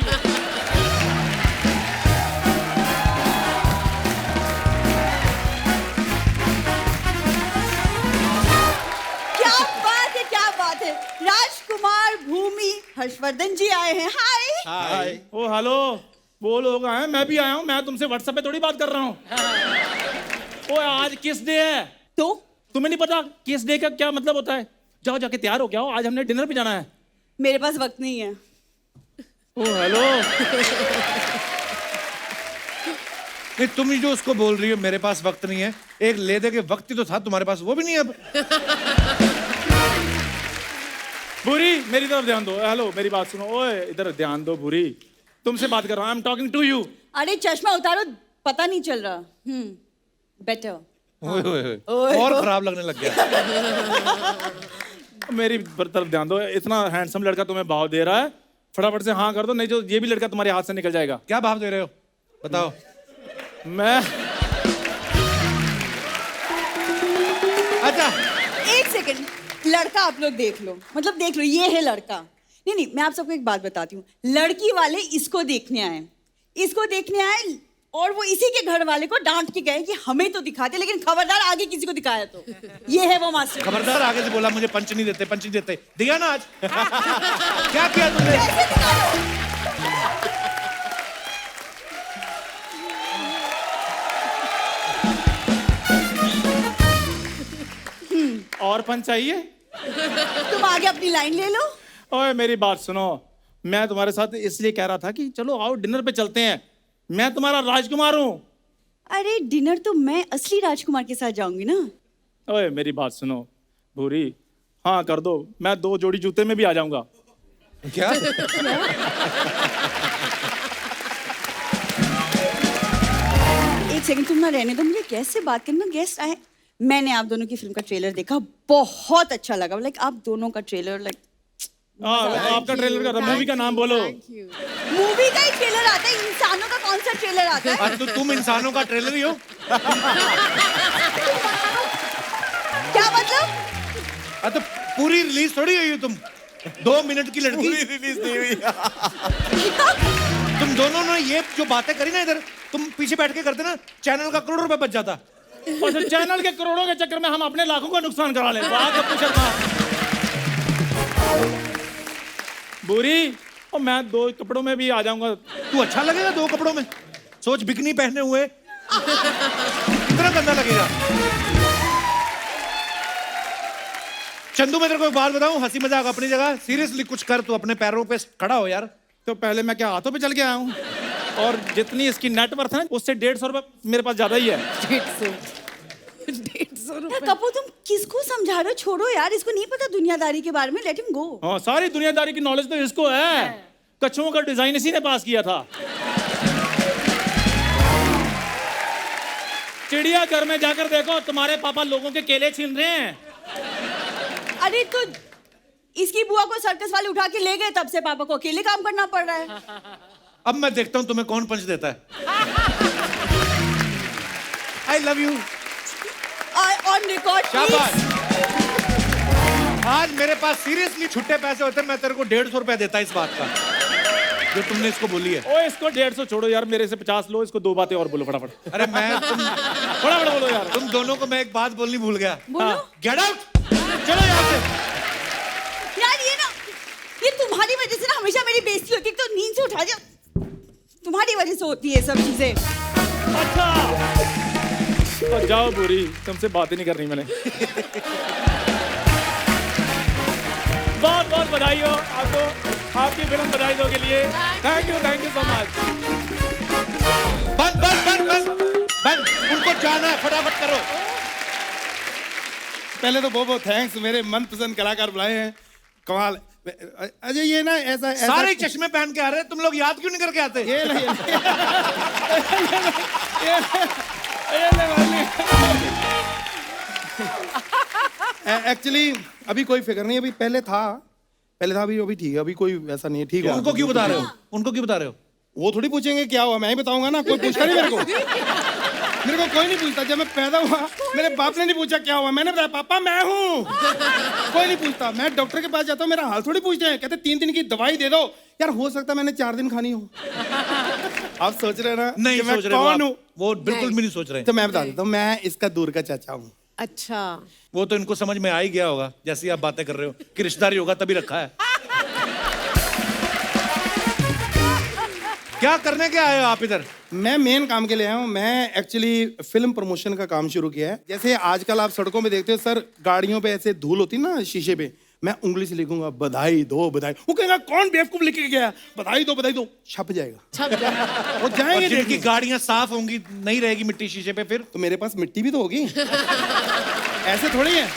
क्या बात है, क्या बात है। राजकुमार, भूमि, हर्षवर्धन जी आए हैं। हाय। ओ हेलो, वो लोग आए, मैं भी आया हूँ। मैं तुमसे व्हाट्सएप पे थोड़ी बात कर रहा हूँ। ओ आज किस डे है? तो तुम्हें नहीं पता किस डे का क्या मतलब होता है? जाओ जाके तैयार हो, क्या हो, आज हमने डिनर पे जाना है। मेरे पास वक्त नहीं है। ओ हेलो। नहीं, तुम ही जो उसको बोल रही हो मेरे पास वक्त नहीं है, एक ले दे के वक्त ही तो था तुम्हारे पास, वो भी नहीं है अब। बुरी मेरी तरफ ध्यान दो। हेलो मेरी बात सुनो, ओए इधर ध्यान दो। बुरी तुमसे बात कर रहा हूँ, I am talking to you. अरे चश्मा उतारो, पता नहीं चल रहा। बेटर। ओए, ओए, ओए। और खराब लगने लग गया। मेरी तरफ ध्यान दो, इतना हैंडसम लड़का तुम्हें भाव दे रहा है, फटाफट से हाँ कर दो, नहीं तो ये भी लड़का तुम्हारे हाथ से निकल जाएगा। क्या भाव दे रहे हो बताओ? मैं अच्छा एक सेकंड, लड़का आप लोग देख लो, मतलब देख लो, ये है लड़का। नहीं नहीं, मैं आप सबको एक बात बताती हूँ। लड़की वाले इसको देखने आए, इसको देखने आए, और वो इसी के घर वाले को डांट के गए कि हमें तो दिखाते, लेकिन खबरदार आगे किसी को दिखाया तो। ये है वो मास्टर। खबरदार आगे से बोला मुझे पंच नहीं देते, पंच नहीं देते। दिया ना आज। क्या किया तुमने? कैसे दिखाओ? और पंच चाहिए? तुम आगे अपनी लाइन ले लो। ओए मेरी बात सुनो, मैं तुम्हारे साथ इसलिए कह रहा था कि चलो आओ डिनर पे चलते हैं, मैं तुम्हारा राजकुमार हूँ। अरे डिनर तो मैं असली राजकुमार के साथ जाऊंगी ना। ओए मेरी बात सुनो भूरी, हाँ कर दो, मैं 2 जोड़ी जूते में भी आ जाऊंगा। क्या? एक सेकंड तुम ना रहने दो, मुझे गेस्ट से बात करना। गेस्ट आए, मैंने आप दोनों की फिल्म का ट्रेलर देखा, बहुत अच्छा लगा। लाइक आप दोनों का ट्रेलर, लाइक आपका ट्रेलर का, मूवी का नाम बोलो। मूवी का ही ट्रेलर आता है, इंसानों का कौन सा ट्रेलर आता है? आज तो तुम इंसानों का ट्रेलर ही हो। क्या मतलब? तो पूरी रिलीज थोड़ी हुई हो तुम, 2 मिनट की लड़की। रिलीज नहीं हुई। तुम दोनों ने ये जो बातें करी ना इधर, तुम पीछे बैठ के करते ना, चैनल का करोड़ रुपए बच जाता। और जो चैनल के करोड़ों के चक्कर में हम अपने लाखों का नुकसान करा ले। वाह कपिल शर्मा। बुरी, और मैं 2 कपड़ों में भी आ जाऊंगा। तू अच्छा लगेगा 2 कपड़ों में? सोच, बिकनी पहने हुए कितना गंदा लगेगा। चंदू, मैं तेरे को एक बात बताऊं, हंसी मजाक अपनी जगह, सीरियसली कुछ कर, तू अपने पैरों पे खड़ा हो यार। तो पहले मैं क्या हाथों पे चल के आया हूँ? और जितनी इसकी नेटवर्थ है ना, उससे 150 रुपए मेरे पास ज्यादा ही है। 150 रुपए। कपूर तुम किसको समझा रहे हो? छोड़ो यार, इसको नहीं पता दुनियादारी के बारे में, लेट हिम गो। हाँ, सारी दुनियादारी की नॉलेज तो इसको है। कछुओं का डिजाइन इसी ने पास किया था। चिड़ियाघर में जाकर देखो, तुम्हारे पापा लोगों के केले छीन रहे हैं। अरे तो इसकी बुआ को सर्कस वाले उठा के ले गए, तब से पापा को अकेले काम करना पड़ रहा है। अब मैं देखता हूं तुम्हें कौन पंच देता है। I love you. On record शाबाश। आज मेरे पास सीरियसली छुट्टे पैसे होते, मैं तेरे को 150 रुपए देता इस बात का जो तुमने इसको बोली है। ओ, इसको 150 छोड़ो यार, मेरे से 50 लो। इसको 2 बातें और बोलो फटाफट। अरे मैं फटाफट बोलो यार। तुम दोनों को मैं एक बात बोलनी भूल गया। बोलो। गेट आउट, चलो यहाँ से। यार ये तुम्हारी वजह से ना हमेशा मेरी बेइज्जती होती है। तो नींद से उठा जाओ, तुम्हारी वजह से होती है सब चीजें। अच्छा तो जाओ बुरी, तुमसे बात ही नहीं करनी मैंने। बहुत बहुत बधाई हो आपको, आपकी फिल्म बधाई दो के लिए। Thank you so much. बंद बंद बंद बंद बंद, उनको जाना है, फटाफट करो। पहले तो बहुत बहुत थैंक्स, मेरे मनपसंद कलाकार बुलाए हैं, कमाल। अजय ये ना ऐसा सारे चश्मे पहन के आ रहे हैं, तुम लोग याद क्यों नहीं करके आते? ये नहीं एक्चुअली अभी कोई फिक्र नहीं, अभी पहले था अभी ठीक है, अभी कोई वैसा नहीं है। ठीक है। उनको क्यों बता रहे हो? उनको क्यों बता रहे हो? वो थोड़ी पूछेंगे क्या हुआ, मैं ही बताऊंगा ना। कोई पूछता नहीं मेरे को। मेरे को कोई नहीं पूछता। जब मैं पैदा हुआ मेरे बाप ने नहीं पूछा क्या हुआ, मैंने बताया पापा मैं हूँ। कोई नहीं पूछता। मैं डॉक्टर के पास जाता हूँ, मेरा हाल थोड़ी पूछते हैं। कहते 3 दिन की दवाई दे दो। यार हो सकता है मैंने 4 दिन खानी हो। आप सोच रहे हैं ना नहीं कि मैं सोच रहे कौन हो हूँ? आप। वो बिल्कुल भी नहीं सोच रहे। तो मैं बता देता हूँ, मैं इसका दूर का चाचा हूँ। अच्छा, वो तो इनको समझ में आ ही गया होगा, जैसी आप बातें कर रहे हो कि रिश्तेदारी होगा तभी रखा है। क्या करने के आए हो आप इधर? मैं मेन काम के लिए आया हूँ। मैं एक्चुअली फिल्म प्रमोशन का काम शुरू किया है। जैसे आजकल आप सड़कों में देखते हो सर, गाड़ियों पे ऐसे धूल होती ना शीशे पे, मैं उंगली से लिखूंगा बधाई दो बधाई। वो कहेगा कौन बेवकूफ लिख के गया, बधाई दो छप जाएगा। वो जाएंगे जिनकी देखने। गाड़ियां साफ होंगी, नहीं रहेगी मिट्टी शीशे पे, फिर तो मेरे पास मिट्टी भी तो होगी। ऐसे थोड़ी है।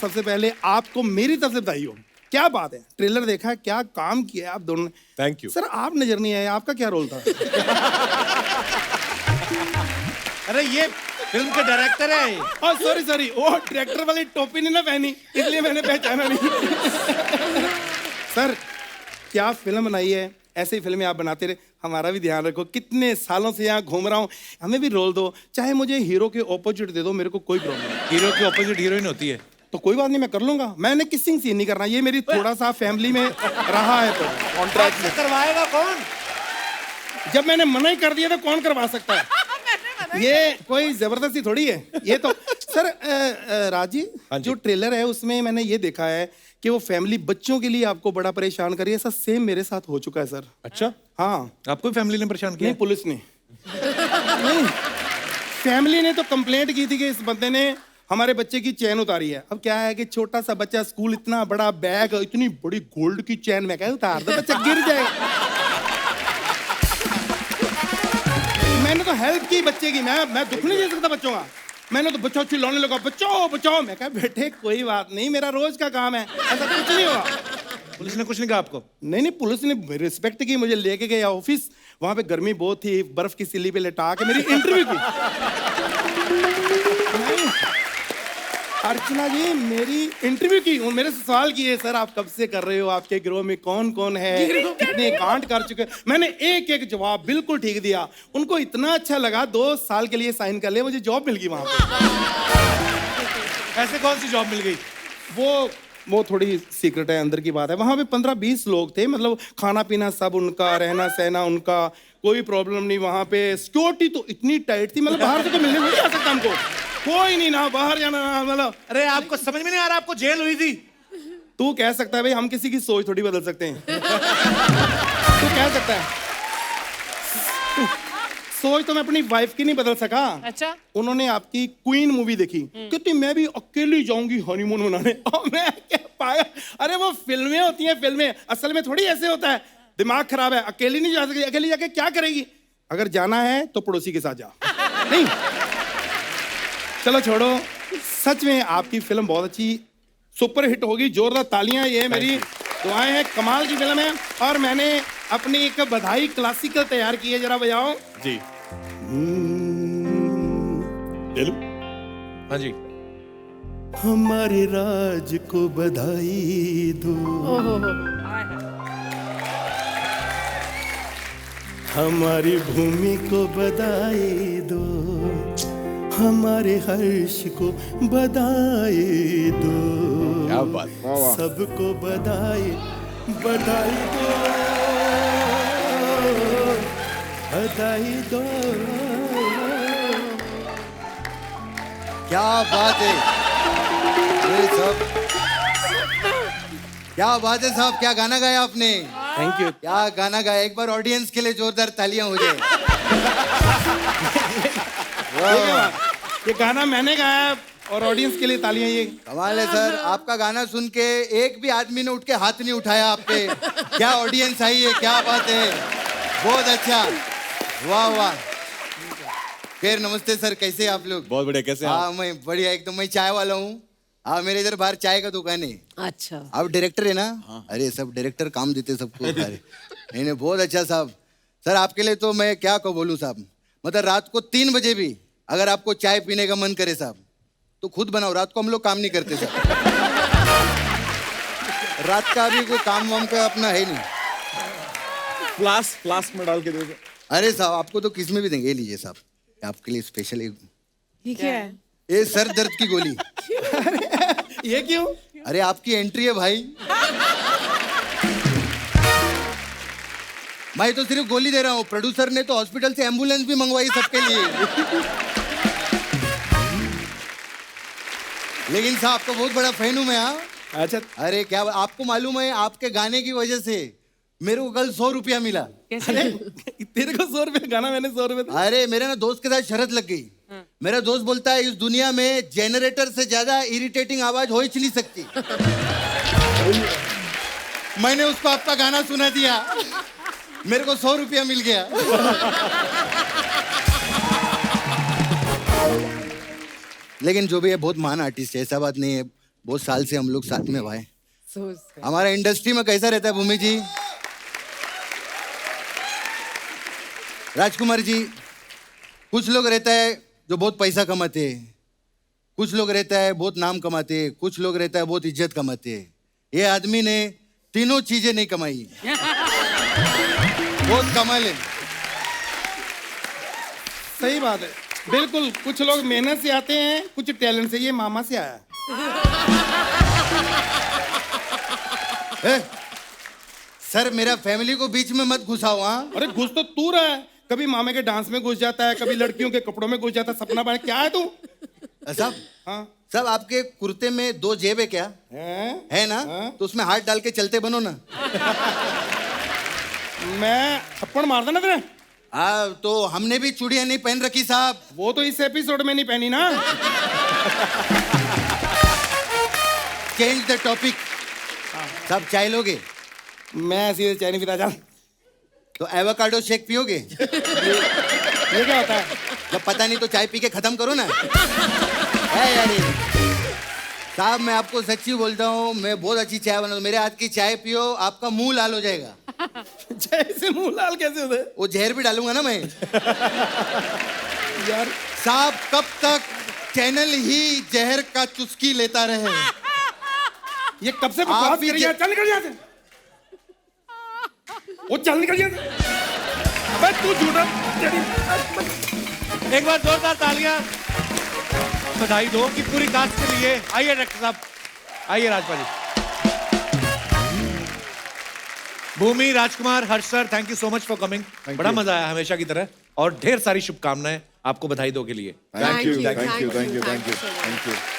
सबसे पहले आपको मेरी तरफ से बधाई हो। क्या बात है, ट्रेलर देखा, क्या काम किया आप दोनों ने। थैंक यू सर आप नजर नहीं आए, आपका क्या रोल था? अरे ये फिल्म के डायरेक्टर है। सॉरी वो डायरेक्टर वाली टोपी नहीं ना पहनी, इसलिए मैंने पहचाना नहीं। सर क्या फिल्म बनाई है, ऐसी फिल्में आप बनाते रहे, हमारा भी ध्यान रखो। कितने सालों से यहाँ घूम रहा हूँ, हमें भी रोल दो, चाहे मुझे हीरो के ऑपोजिट दे दो, मेरे को कोई प्रॉब्लम नहीं। हीरो की ऑपोजिट हीरोइन होती है तो कोई बात नहीं, मैं कर लूंगा। मैंने किसिंग सीन नहीं करना, ये मेरी थोड़ा सा फैमिली में रहा है। तो कॉन्ट्रैक्ट से करवाएगा कौन? जब मैंने मना ही कर दिया तो कौन करवा सकता है? ये कोई जबरदस्ती थोड़ी है ये तो। सर राजी, जो ट्रेलर है उसमें मैंने ये देखा है कि वो फैमिली बच्चों के लिए आपको बड़ा परेशान कर रही है। ऐसा सेम मेरे साथ हो चुका है सर। अच्छा, हाँ। आपको फैमिली ने परेशान किया? नहीं, पुलिस ने नहीं, फैमिली ने तो कंप्लेंट की थी कि इस बंदे ने हमारे बच्चे की चैन उतारी है। अब क्या है कि छोटा सा बच्चा, स्कूल, इतना बड़ा बैग, इतनी बड़ी गोल्ड की चैन, मैं कह उतार दो, बच्चा गिर जाएगा। मैंने तो हेल्प की बच्चे की, मैं दुख नहीं दे सकता बच्चों का। मैंने तो बच्चों चिल्लाने लगा बचाओ बचाओ। मैं कहा बेटे कोई बात नहीं, मेरा रोज का काम है, ऐसा कुछ नहीं हुआ। पुलिस ने कुछ नहीं कहा आपको? नहीं, पुलिस ने रिस्पेक्ट की, मुझे लेके गया ऑफिस। वहां पे गर्मी बहुत थी, बर्फ की सिल्ली पे लेटा के मेरी इंटरव्यू की। अर्चना जी मेरी इंटरव्यू की, और मेरे से सवाल किए, सर आप कब से कर रहे हो, आपके गिरोह में कौन कौन है, कितने कांड कर चुके। मैंने एक एक जवाब बिल्कुल ठीक दिया। उनको इतना अच्छा लगा, 2 साल के लिए साइन कर लिया, मुझे जॉब मिल गई वहां पे। ऐसे कौन सी जॉब मिल गई? वो वो थोड़ी सीक्रेट है, अंदर की बात है। वहाँ पे 15-20 लोग थे, मतलब खाना पीना सब उनका, रहना सहना उनका, कोई प्रॉब्लम नहीं। वहाँ पे सिक्योरिटी तो इतनी टाइट थी, मतलब बाहर से तो मिलने नहीं आ सकता हमको, कोई नहीं, ना बाहर जाना ना, मतलब। अरे आपको समझ में नहीं आ रहा, आपको जेल हुई थी। तू कह सकता है भाई, हम किसी की सोच थोड़ी बदल सकते हैं। तू कह सकता है, सोच तो मैं अपनी वाइफ की नहीं बदल सका। अच्छा, उन्होंने आपकी क्वीन मूवी देखी, कहती मैं भी अकेली जाऊंगी हनीमून मनाने। और मैं क्या पाया, अरे वो फिल्में होती हैं, फिल्में, असल में थोड़ी ऐसे होता है। दिमाग खराब है, अकेली नहीं जा सकती, अकेली जाके क्या करेगी? अगर जाना है तो पड़ोसी के साथ जा। नहीं, चलो छोड़ो, सच में आपकी फिल्म बहुत अच्छी सुपर हिट होगी, जोरदार तालियां, ये मेरी दुआएं हैं। कमाल की फिल्म है। और मैंने अपनी एक बधाई क्लासिकल तैयार की है, जरा बजाओ जी। हाँ जी। हमारे राज को बधाई दो, हमारी भूमि को बधाई दो, हमारे हर्ष को बधाई दो। क्या बात, वाह वाह। सबको बधाई बधाई दो, बधाई दो। क्या बात है, अरे साहब, क्या बात है साहब, क्या गाना गाया आपने। Thank you. क्या गाना गाया, एक बार ऑडियंस के लिए जोरदार तालियां हो जाए। ये गाना मैंने गाया और ऑडियंस के लिए तालियां। ये कमाल है सर, आपका गाना सुन के एक भी आदमी ने उठ के हाथ नहीं उठाया आप पे। क्या ऑडियंस आई है, क्या बात है, बहुत अच्छा, वाह वाह। फिर नमस्ते सर, कैसे हैं आप लोग? बहुत बढ़िया, कैसे हैं आप? हाँ मैं बढ़िया एकदम, मैं चाय वाला हूँ। हाँ मेरे इधर बाहर चाय का दुकान है। अच्छा, आप डायरेक्टर है ना? अरे सब डायरेक्टर काम देते सबको। अरे नहीं नहीं, बहुत अच्छा साहब। सर आपके लिए तो मैं क्या को बोलूँ साहब, मतलब रात को 3 बजे भी अगर आपको चाय पीने का मन करे साहब तो खुद बनाओ, रात को हम लोग काम नहीं करते साहब। रात का अभी कोई काम वाम का अपना है नहीं। फ्लास्क में डाल के दे। अरे साहब आपको तो किस में भी देंगे, ये लीजिए साहब, आपके लिए स्पेशल एक, ये क्या है? ये सर दर्द की गोली। ये क्यों? अरे आपकी एंट्री है भाई, मैं तो सिर्फ गोली दे रहा हूँ, प्रोड्यूसर ने तो हॉस्पिटल से एम्बुलेंस भी मंगवाई सबके लिए। लेकिन साहब आपका बहुत बड़ा फैन हूँ मैं। हाँ अच्छा, अरे क्या आपको मालूम है, आपके गाने की वजह से मेरे को कल 100 रुपया मिला। तेरे को 100 रुपये, गाना मैंने 100 रुपये। अरे मेरे ना दोस्त के साथ शरत लग गई। मेरा दोस्त बोलता है इस दुनिया में जनरेटर से ज्यादा इरिटेटिंग आवाज हो ही नहीं सकती। मैंने उसको आपका गाना सुना दिया, मेरे को 100 रुपया मिल गया। लेकिन जो भी है बहुत महान आर्टिस्ट है, ऐसा बात नहीं है, बहुत साल से हम लोग साथ में भाई। हमारा इंडस्ट्री में कैसा रहता है भूमि जी, राजकुमार जी, कुछ लोग रहता है जो बहुत पैसा कमाते हैं, कुछ लोग रहता है बहुत नाम कमाते हैं, कुछ लोग रहता है बहुत इज्जत कमाते हैं। ये आदमी ने तीनों चीजें नहीं कमाई। बहुत कमाल है। सही बात है, बिल्कुल। कुछ लोग मेहनत से आते हैं, कुछ टैलेंट से। ये मामा से आया। सर मेरा फैमिली को बीच में मत घुसाओ। हाँ अरे घुस तो तू रहा है, कभी मामे के डांस में घुस जाता है, कभी लड़कियों के कपड़ों में घुस जाता है। सपना बना क्या है तू? साहब, हाँ साहब आपके कुर्ते में 2 जेब है क्या? है ना? तो उसमें हाथ डाल के चलते बनो ना। मैं थप्पड़ मार देना तेरे। हाँ तो हमने भी चूड़ियां नहीं पहन रखी साहब। वो तो इस एपिसोड में नहीं पहनी ना। Change the topic. साहब चाय लोगे? मैं सीधे चाय नहीं पीता। जा। तो एवोकाडो शेक पियोगे? ये क्या होता है? जब पता नहीं तो चाय पी के खत्म करो ना। है यार ये। साहब मैं आपको सच्ची बोलता हूँ, मैं बहुत अच्छी चाय बनाता हूँ। मेरे हाथ की चाय पियो, आपका मुंह लाल हो जाएगा। चाय से मुंह लाल कैसे होता है? वो जहर भी डालूंगा ना मैं। यार साहब कब तक चैनल ही जहर का चुस्की लेता रहे? ये कब से बकवास भी कर रही है? चल निकल जाते। वो चल निकल जाते। अबे तू झूठा। एक बार जोरदार तालियां बधाई दो कि पूरी कास्ट के लिए। आइए डायरेक्टर साहब, आइए Rajpal ji. Bhumi, Rajkummar, Harsh sir, thank you so much for coming. बड़ा मजा आया हमेशा की तरह, और ढेर सारी शुभकामनाएं आपको बधाई दो के लिए। Thank you, you, thank you, thank thank you, you, thank thank you, you so much. Thank you.